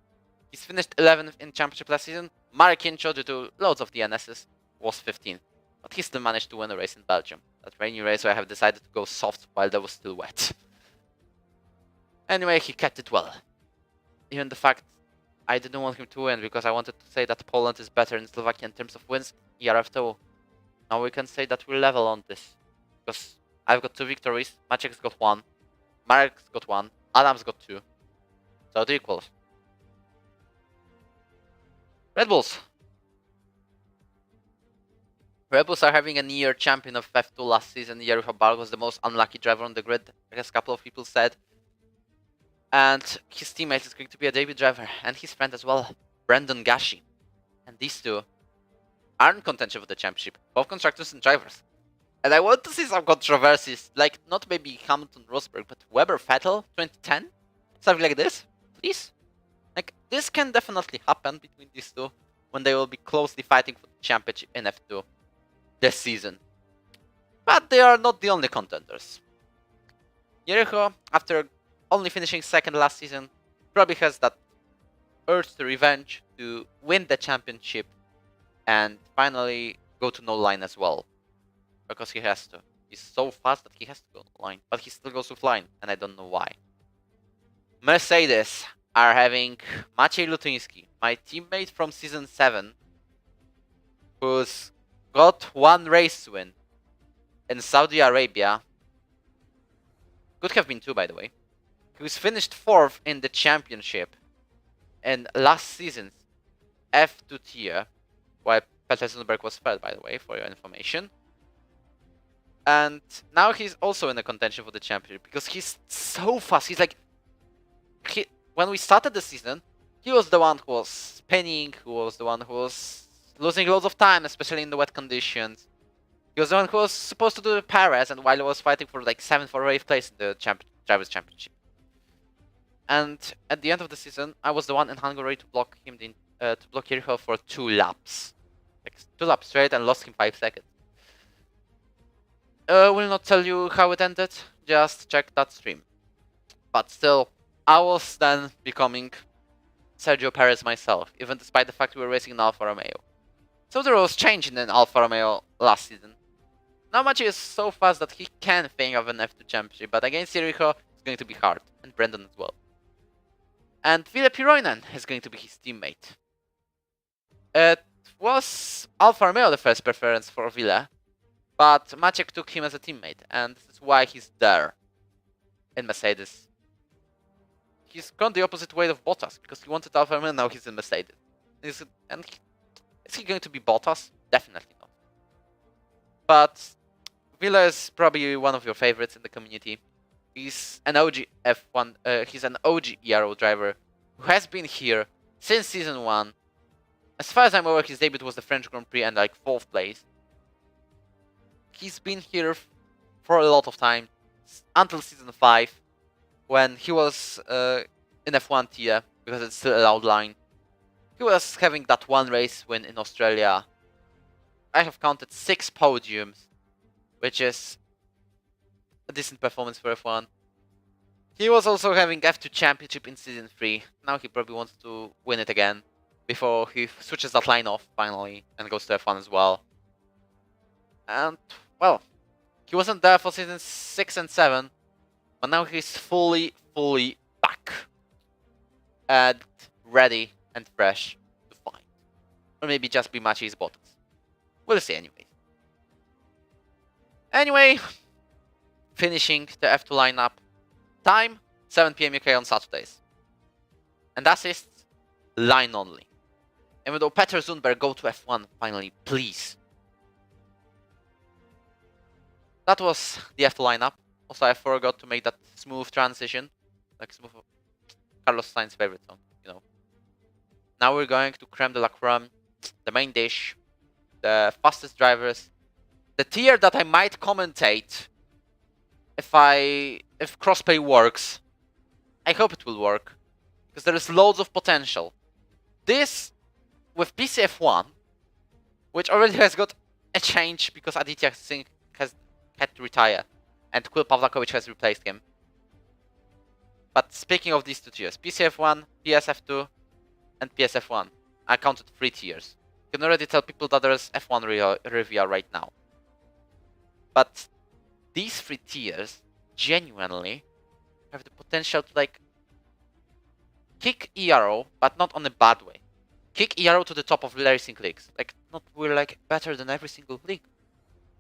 He's finished 11th in Championship last season. Marek Kincho, due to loads of DNSs, was 15th. But he still managed to win a race in Belgium. That rainy race where I have decided to go soft while that was still wet. Anyway, he kept it well. Even the fact I didn't want him to win because I wanted to say that Poland is better in Slovakia in terms of wins. ERF2. Now we can say that we're level on this. Because I've got 2 victories, Maciek's got 1, Marek's got 1, Adam's got 2. So it equals. Red Bulls. Red Bulls are having a near champion of F2 last season. Jerucho Barg was the most unlucky driver on the grid, as a couple of people said. And his teammate is going to be a debut driver, and his friend as well, Brandon Gashi. And these two are in contention for the championship, both constructors and drivers. And I want to see some controversies, like not maybe Hamilton Rosberg, but Weber Vettel 2010? Something like this, please? Like, this can definitely happen between these two when they will be closely fighting for the championship in F2 this season. But they are not the only contenders. Jericho, after only finishing 2nd last season, probably has that urge to revenge, to win the championship, and finally go to no line as well. Because he has to. He's so fast that he has to go no line. But he still goes with line, and I don't know why. Mercedes are having Maciej Lutyński, my teammate from Season 7, who's got 1 race win in Saudi Arabia. Could have been 2, by the way. Who's finished 4th in the championship in last season's F2 tier, while Peter Sundberg was 3rd, by the way, for your information. And now he's also in the contention for the championship because he's so fast. He's like, when we started the season, he was the one who was spinning, who was the one who was losing loads of time, especially in the wet conditions. He was the one who was supposed to do the Perez, and while he was fighting for like 7th or 8th place in the Drivers' Championship. And at the end of the season, I was the one in Hungary to block him, to block Jericho for 2 laps. Like 2 laps straight and lost him 5 seconds. Will not tell you how it ended, just check that stream. But still, I was then becoming Sergio Perez myself, even despite the fact we were racing in Alfa Romeo. So the rules changed in Alfa Romeo last season. Now Maciej is so fast that he can think of an F2 championship, but against Jericho it's going to be hard, and Brendan as well. And Ville Piroinen is going to be his teammate. It was Alfa Romeo the first preference for Ville, but Maciej took him as a teammate, and this is why he's there. in Mercedes. He's gone the opposite way of Bottas because he wanted Alfa Romeo, now he's in Mercedes. Is he going to be Bottas? Definitely not. But Villa is probably one of your favorites in the community. He's an OG F1. He's an OG ERO driver who has been here since season 1. As far as I'm aware, his debut was the French Grand Prix and like 4th place. He's been here for a lot of time until season 5, when he was in F1 tier because it's still allowed line. He was having that one race win in Australia. I have counted 6 podiums, which is a decent performance for F1. He was also having F2 championship in season 3. Now he probably wants to win it again before he switches that line off finally and goes to F1 as well. And, well, he wasn't there for season 6 and 7, but now he's fully back and ready and fresh to fight. Or maybe just be matchy his Bottas. We'll see Anyway, finishing the F2 lineup. Time, 7 PM UK on Saturdays. And assists, line only. Even though Peter Zundberg, go to F1 finally, please. That was the F2 lineup. Also, I forgot to make that smooth transition. Like smooth. Carlos Sainz's favorite song, you know. Now we're going to creme de la creme, the main dish, the fastest drivers, the tier that I might commentate if crossplay works. I hope it will work, because there is loads of potential. This, with PCF1, which already has got a change because Aditya Singh has had to retire, and Kul Pavlakovic has replaced him. But speaking of these 2 tiers, PCF1, PSF2, and PSF1, I counted 3 tiers. You can already tell people that there's F1 review right now. But these 3 tiers genuinely have the potential to like kick ERO, but not on a bad way. Kick ERO to the top of racing leagues. Like, not we're like better than every single league,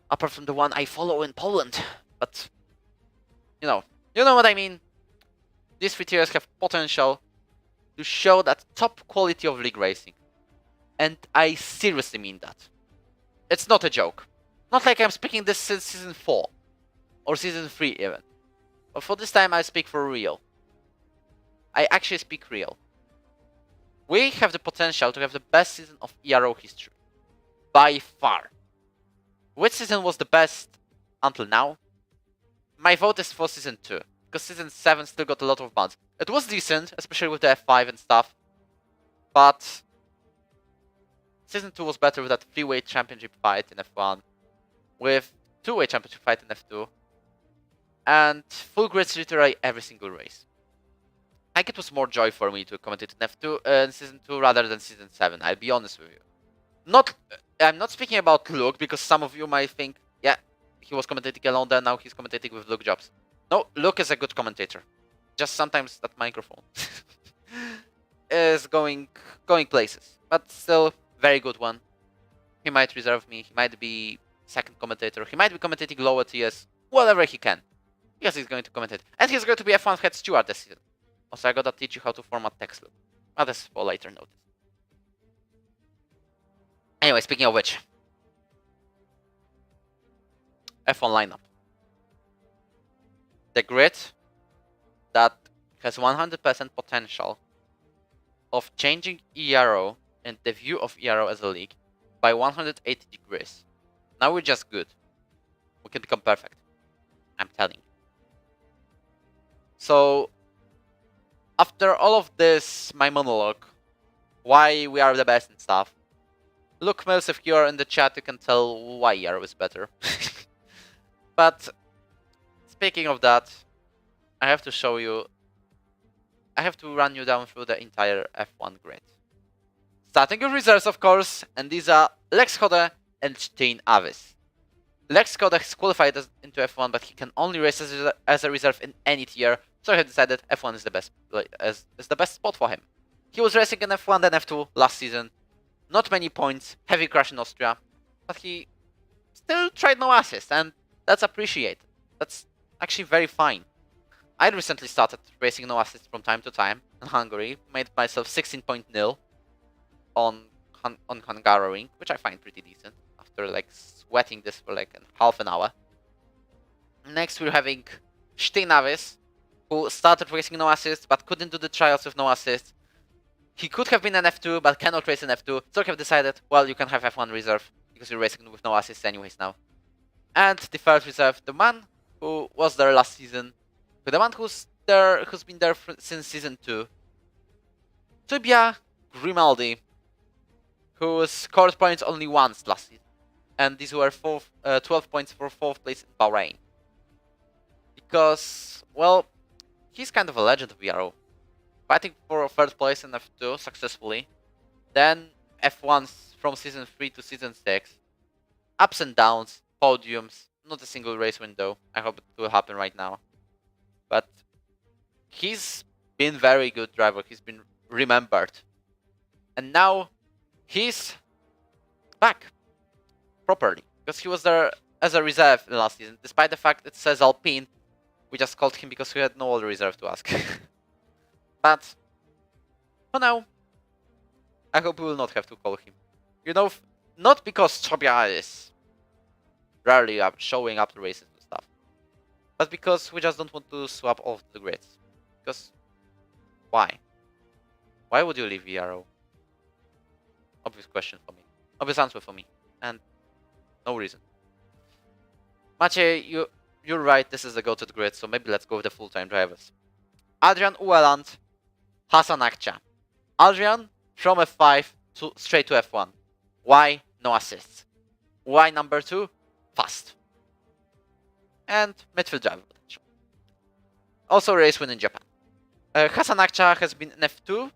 apart from the one I follow in Poland. But you know what I mean. These 3 tiers have potential to show that top quality of league racing, and I seriously mean that. It's not a joke. Not like I'm speaking this since season 4 or season 3 even. But for this time I speak for real. I actually speak real. We have the potential to have the best season of ERO history. By far. Which season was the best until now? My vote is for season 2. Because season 7 still got a lot of bans. It was decent, especially with the F5 and stuff. But season 2 was better with that 3-way championship fight in F1. With 2-way championship fight in F2. And full grids literally every single race. I think it was more joy for me to commentate in F2 in season 2 rather than season 7, I'll be honest with you. I'm not speaking about Luke, because some of you might think, yeah, he was commentating alone then, now he's commentating with Luke Jobs. No, Luke is a good commentator. Just sometimes that microphone is going places. But still, very good one. He might reserve me, he might be second commentator, he might be commentating lower tiers, whatever he can. Because he's going to commentate. And he's going to be F1 head steward this season. Also, I gotta teach you how to format text loop. But that's for later notice. Anyway, speaking of which. F1 lineup. The grid that has 100% potential of changing ERO and the view of ERO as a league by 180 degrees. Now we're just good. We can become perfect. I'm telling you. So, after all of this, my monologue, why we are the best and stuff, look, most if you're in the chat, you can tell why ERO is better. But, speaking of that, I have to show you, I have to run you down through the entire F1 grid. Starting with reserves, of course, and these are Lex Hode and Stijn Avis. Lex Hode has qualified into F1, but he can only race as a reserve in any tier, so I have decided F1 is the best spot for him. He was racing in F1 then F2 last season. Not many points, heavy crash in Austria, but he still tried no assist, and that's appreciated. That's actually very fine. I recently started racing no assist from time to time in Hungary. Made myself 16.0 on Hungaroring, which I find pretty decent after like sweating this for like half an hour. Next we're having Steinavis, who started racing no assist but couldn't do the trials with no assist. He could have been an F2 but cannot race an F2, so have decided, well, you can have F1 reserve because you're racing with no assist anyways now. And the third reserve, the man who was there last season, the man who's been there since season 2, Tubia Grimaldi, who scored points only once last season, and these were 12 points for 4th place in Bahrain. Because, well, he's kind of a legend of ERO. Fighting for 3rd place in F2 successfully, then F1s from season 3 to season 6, ups and downs, podiums, not a single race window. I hope it will happen right now. But he's been very good driver, he's been remembered. And now he's back properly, because he was there as a reserve last season, despite the fact it says Alpine. We just called him because we had no other reserve to ask. But for now, I hope we will not have to call him. You know, not because Tobia is rarely showing up to races and stuff, but because we just don't want to swap off the grids. Because why? Why would you leave ERO? Obvious question for me. Obvious answer for me. And no reason. Maciej, you're right, this is the go-to grid, so maybe let's go with the full-time drivers. Adrian Ueland, Hasan Akça. Adrian from F5 straight to F1. Why? No assists. Why number 2? Fast. And midfield driver potential. Also race win in Japan. Hasan Akça has been in F2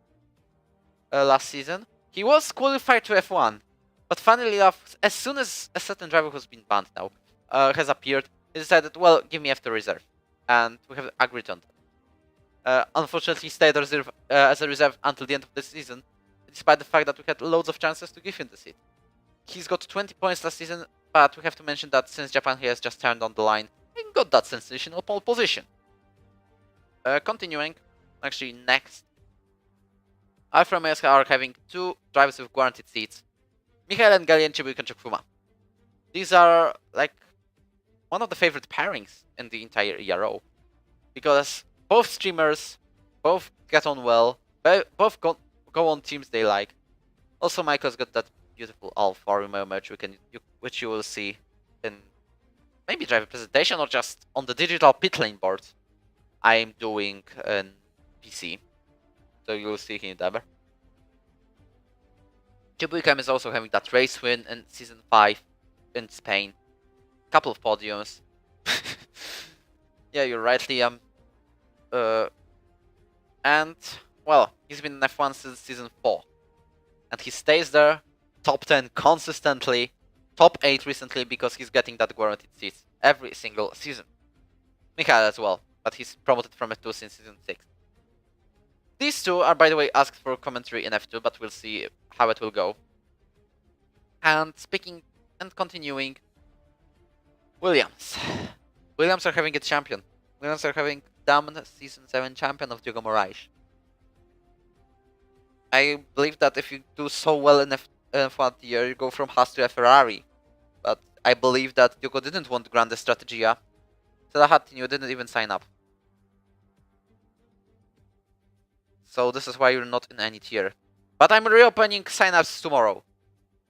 last season. He was qualified to F1, but funnily enough, as soon as a certain driver who's been banned now has appeared, he decided, well, give me F2 reserve. And we have agreed on that. Unfortunately, he stayed as a reserve until the end of the season, despite the fact that we had loads of chances to give him the seat. He's got 20 points last season, but we have to mention that since Japan he has just turned on the line and got that sensational pole position. Continuing, actually next, Alfa Romeo are having 2 drivers with guaranteed seats, Michael and Galien Chibuykonchuk-Fuma. These are like one of the favorite pairings in the entire ERO, because both streamers, both get on well, both go on teams they like. Also, Michael's got that beautiful Alfa Romeo merch which you will see in maybe driver presentation or just on the digital pit lane board I'm doing in PC. So you'll see him there. Chibuykem is also having that race win in season 5 in Spain. Couple of podiums. Yeah, you're right, Liam. And, well, he's been in F1 since season 4. And he stays there, top 10 consistently, top 8 recently because he's getting that guaranteed seats every single season. Michael as well, but he's promoted from F2 since season 6. These 2 are, by the way, asked for commentary in F2, but we'll see how it will go. And speaking and continuing, Williams. Williams are having a champion. Williams are having damned season 7 champion of Diogo Moraes. I believe that if you do so well in F1 year, you go from Haas to a Ferrari. But I believe that Diogo didn't want Grande Strategia, so that you didn't even sign up. So this is why you're not in any tier. But I'm reopening sign-ups tomorrow,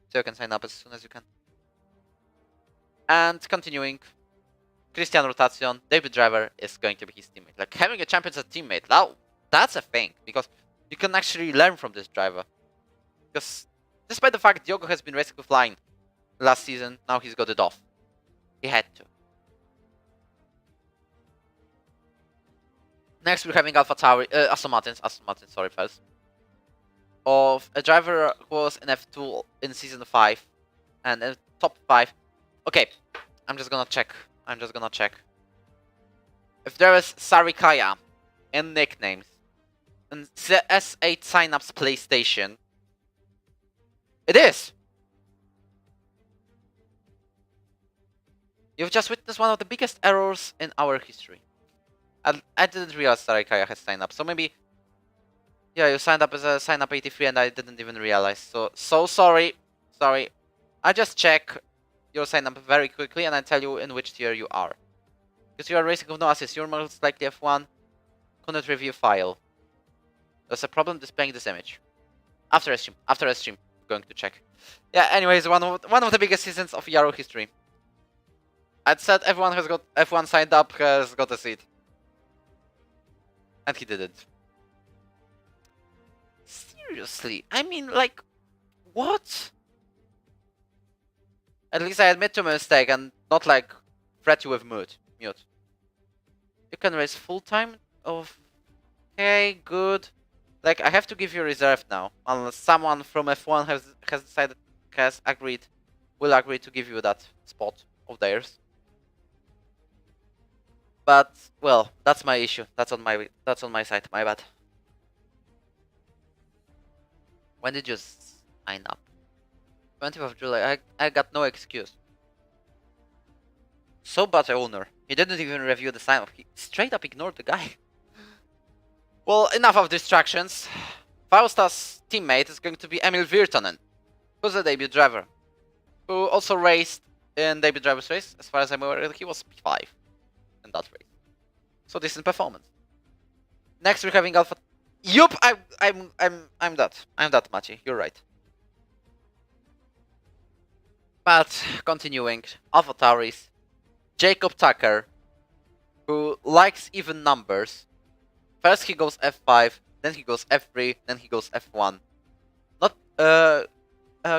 so you can sign up as soon as you can. And continuing, Christian Rotation, David Driver is going to be his teammate. Like having a champion as a teammate, now that's a thing, because you can actually learn from this driver. Because despite the fact Diogo has been racing with line last season, now he's got it off. He had to. Next we're having Aston Martin, sorry first. Of a driver who was in F2 in season 5 and in top 5. Okay, I'm just gonna check. If there is Sarikaya in nicknames in S8 signups PlayStation, it is. You've just witnessed one of the biggest errors in our history. I didn't realize Sarikaya has signed up, so maybe... Yeah, you signed up as a sign up 83 and I didn't even realize, so sorry. Sorry. I just check your sign up very quickly and I tell you in which tier you are. Because you are racing with no assist, you're most likely F1. Couldn't review file. There's a problem displaying this image. After a stream, going to check. Yeah, anyways, one of the biggest seasons of ERO history. I'd said everyone has got F1 signed up, has got a seat. And he didn't. Seriously, I mean, like, what? At least I admit to my mistake and not like threat you with mute. You can race full time of... Okay, good. Like, I have to give you reserve now, unless someone from F1 will agree to give you that spot of theirs. But well, that's my issue. That's on my side. My bad. When did you sign up? 20th of July. I got no excuse. So bad owner. He didn't even review the sign up. He straight up ignored the guy. Well, enough of distractions. Fausta's teammate is going to be Emil Virtanen, who's a debut driver, who also raced in debut driver's race. As far as I'm aware, he was P5 in that race. So decent performance. Next, we're having Alpha. Yup, I'm that. I'm that, Machi. You're right. But continuing, Alpha Tauris, Jacob Tucker, who likes even numbers. First he goes F5, then he goes F3, then he goes F1. Not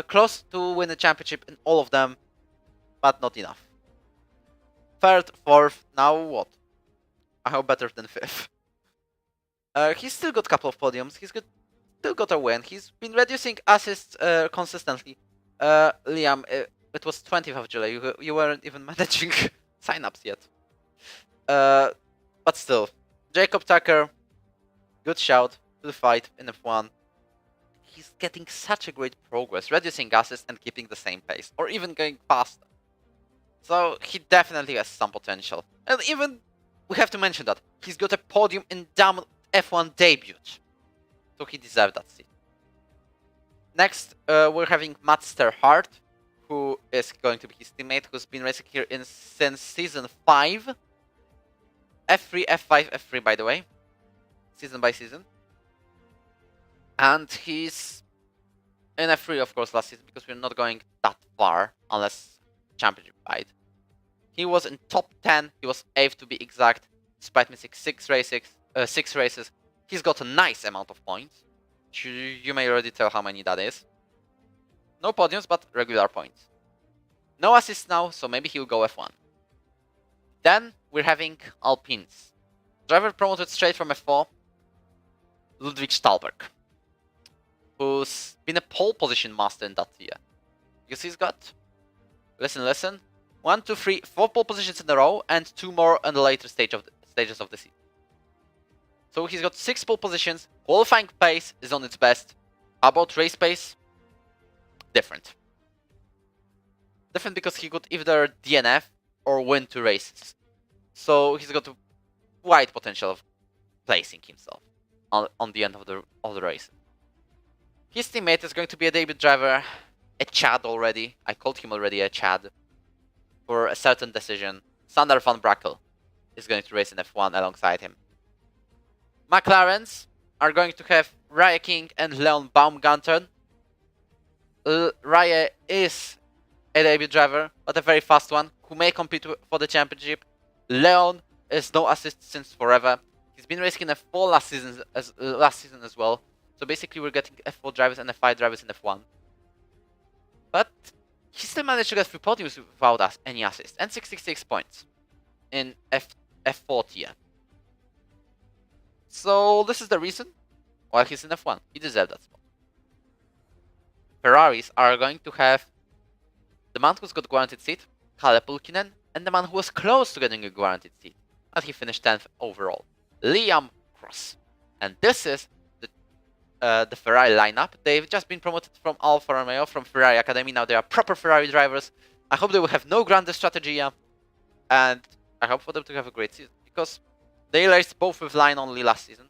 close to win the championship in all of them, but not enough. Third, fourth, now what? I hope better than fifth. He's still got a couple of podiums. Still got a win. He's been reducing assists consistently. Liam, it was 20th of July. You weren't even managing sign-ups yet. But still, Jacob Tucker, good shout to the fight in F1. He's getting such a great progress, reducing assists and keeping the same pace, or even going faster. So he definitely has some potential. And even, we have to mention that, he's got a podium in damn F1 debut. So he deserved that seat. Next, we're having Matt Sterhart, who is going to be his teammate, who's been racing here since season 5. F3, F5, F3, by the way. Season by season. And he's in F3, of course, last season, because we're not going that far, unless championship fight. He was in top 10. He was 8th to be exact, despite missing 6 races. He's got a nice amount of points. You may already tell how many that is. No podiums, but regular points. No assists now, so maybe he'll go F1. Then we're having Alpines. Driver promoted straight from F4, Ludwig Stahlberg, who's been a pole position master in that year. Because he's got, listen, 1, 2, 3, 4 pole positions in a row, and 2 more on the later stages of the season. So he's got 6 pole positions. Qualifying pace is on its best. How about race pace? Different. Different because he could either DNF or win 2 races. So he's got wide potential of placing himself on the end of the race. His teammate is going to be a debut driver, a Chad already. I called him already a Chad for a certain decision. Sander van Brakel is going to race in F1 alongside him. McLarens are going to have Raya King and Leon Baumgarten. Raya is a debut driver, but a very fast one, who may compete for the championship. Leon is no assist since forever. He's been racing in F4 last season as well. So basically we're getting F4 drivers and F5 drivers in F1. But he still managed to get 3 podiums without any assist, and 66 points in F4 tier. So this is the reason why he's in F1. He deserved that spot. Ferraris are going to have the man who's got guaranteed seat, Kalle Pulkkinen, and the man who was close to getting a guaranteed seat, and he finished 10th overall, Liam Cross. And this is the Ferrari lineup. They've just been promoted from Alfa Romeo, from Ferrari Academy. Now they are proper Ferrari drivers. I hope they will have no grande strategia, and I hope for them to have a great season, because They raced both with line only last season,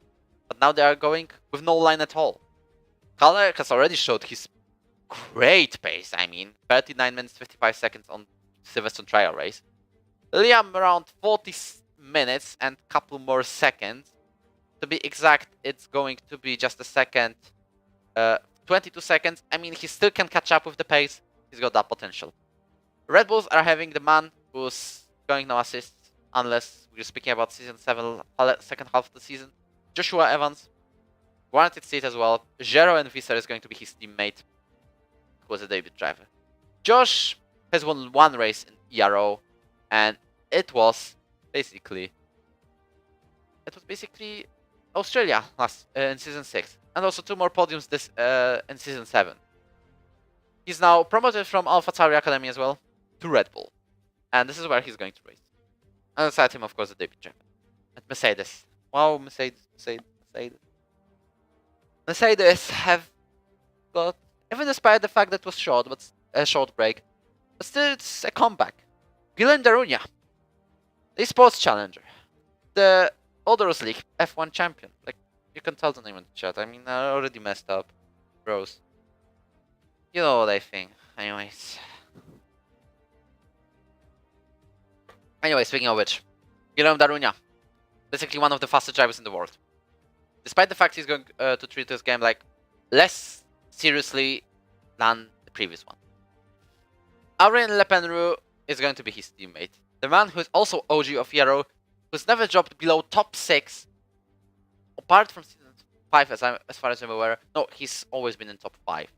but now they are going with no line at all. Kaller has already showed his great pace. I mean, 39 minutes 55 seconds on Silverstone trial race. Liam around 40 minutes and couple more seconds. To be exact, it's going to be just a second. 22 seconds. I mean, he still can catch up with the pace. He's got that potential. Red Bulls are having the man who's going no assists, unless we're speaking about season 7, second half of the season. Joshua Evans, guaranteed seat as well. Jero and Visser is going to be his teammate, who was a debut driver. Josh has won one race in ERO, and it was basically Australia last in season 6, and also 2 more podiums this in season 7. He's now promoted from AlphaTauri Academy as well to Red Bull, and this is where he's going to race. Alongside him, of course, the debut driver and Mercedes. Wow, Mercedes have got, even despite the fact that it was short, but a short break, but still it's a comeback. Guillaume Darunia, the sports challenger, the Odorous League F1 champion. Like, you can tell the name in the chat. I mean, I already messed up, bros. You know what I think. Anyways, speaking of which, Guillaume Darunia, basically one of the fastest drivers in the world. Despite the fact he's going to treat this game like less seriously than the previous one. Aurélien Lepenroux is going to be his teammate. The man who is also OG of ERO, who's never dropped below top 6, apart from season 5 as far as I'm aware. No, he's always been in top 5.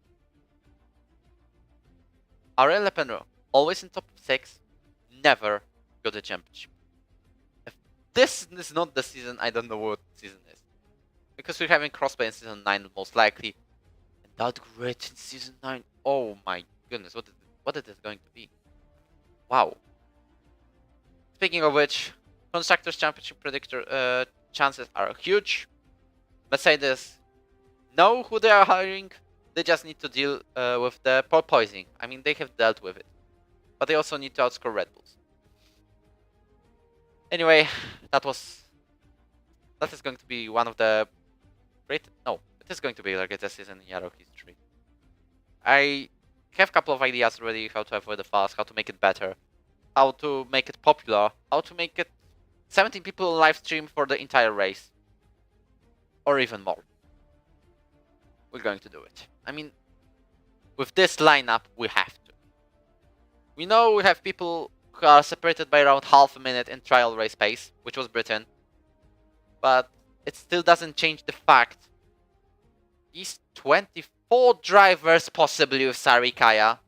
Aurélien Lepenroux, always in top 6, never got a championship. If this is not the season, I don't know what season is. Because we're having crossplay in season 9 most likely. And that grid in season 9, oh my goodness, what is it going to be? Wow. Speaking of which, Constructors' Championship predictor chances are huge. Mercedes know who they are hiring. They just need to deal with the poisoning. I mean, they have dealt with it. But they also need to outscore Red Bulls. Anyway, that is going to be one of the it is going to be the greatest season in ERO history. I have a couple of ideas already how to avoid the fast, how to make it better, how to make it popular, how to make it 17 people on live stream for the entire race. Or even more. We're going to do it. I mean, with this lineup, we have to. We know we have people who are separated by around half a minute in trial race pace, which was Britain. But it still doesn't change the fact these 24 drivers, possibly with Sarikaya,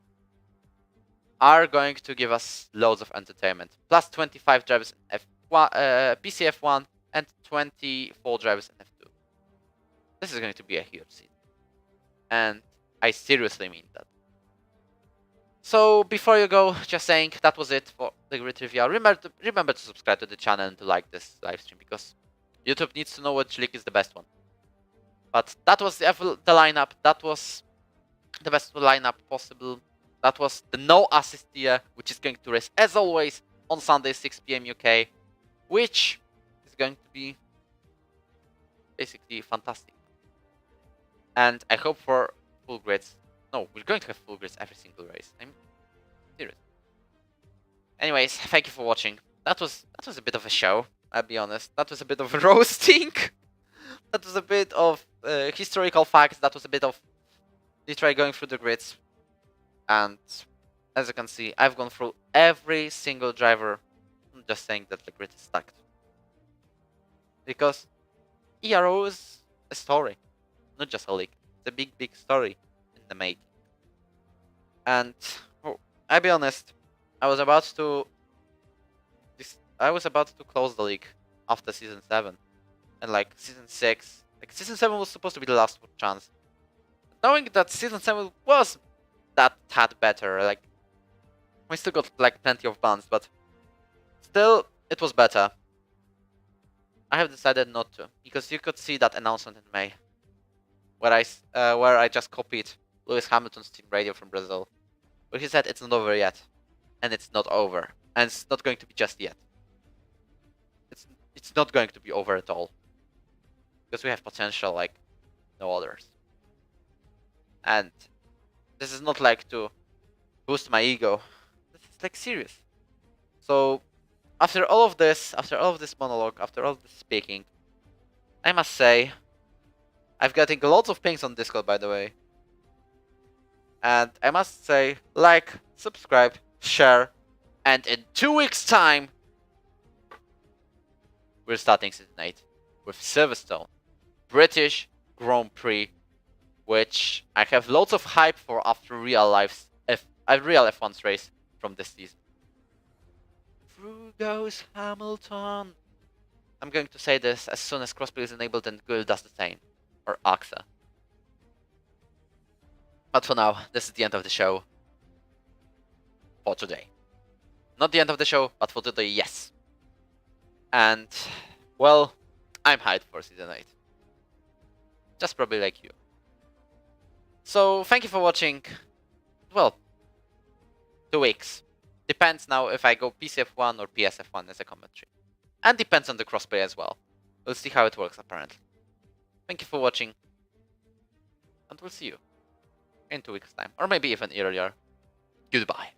are going to give us loads of entertainment. Plus 25 drivers in F1, PCF1 and 24 drivers in F2. This is going to be a huge season. And I seriously mean that. So before you go, just saying that was it for the grid review. Remember to subscribe to the channel and to like this livestream because YouTube needs to know which league is the best one. But that was the lineup. That was the best lineup possible. That was the no assist tier, which is going to race as always on Sunday 6 PM UK, which is going to be basically fantastic. And I hope for full grids. No, we're going to have full grids every single race. I'm serious. Anyways, thank you for watching. That was a bit of a show, I'll be honest. That was a bit of roasting. That was a bit of historical facts. That was a bit of literally going through the grids. And as you can see, I've gone through every single driver. I'm just saying that the grid is stacked. Because ERO is a story, not just a league. It's a big story in the making. And I'll be honest, I was about to close the league after season 7. And like season 6, like season 7 was supposed to be the last chance. Knowing that season 7 was that tad better, like we still got like plenty of bans, but still it was better. I have decided not to, because you could see that announcement in May, where I just copied Lewis Hamilton's team radio from Brazil, where he said it's not over yet, and it's not over, and it's not going to be just yet. it's not going to be over at all. Because we have potential like no others. And this is not like to boost my ego. This is like serious. So after all of this monologue, after all of this speaking, I must say, I've getting lots of pings on Discord, by the way. And I must say, like, subscribe, share, and in 2 weeks' time, we're starting Season 8 with Silverstone, British Grand Prix, which I have loads of hype for after real F1's race from this season. Through goes Hamilton. I'm going to say this as soon as crossplay is enabled and Google does the same. Or AXA. But for now, this is the end of the show. For today. Not the end of the show, but for today, yes. And, well, I'm hyped for Season 8. Just probably like you. So, thank you for watching. Well, 2 weeks. Depends now if I go PCF1 or PSF1 as a commentary. And depends on the crossplay as well. We'll see how it works apparently. Thank you for watching. And we'll see you in 2 weeks' time. Or maybe even earlier. Goodbye.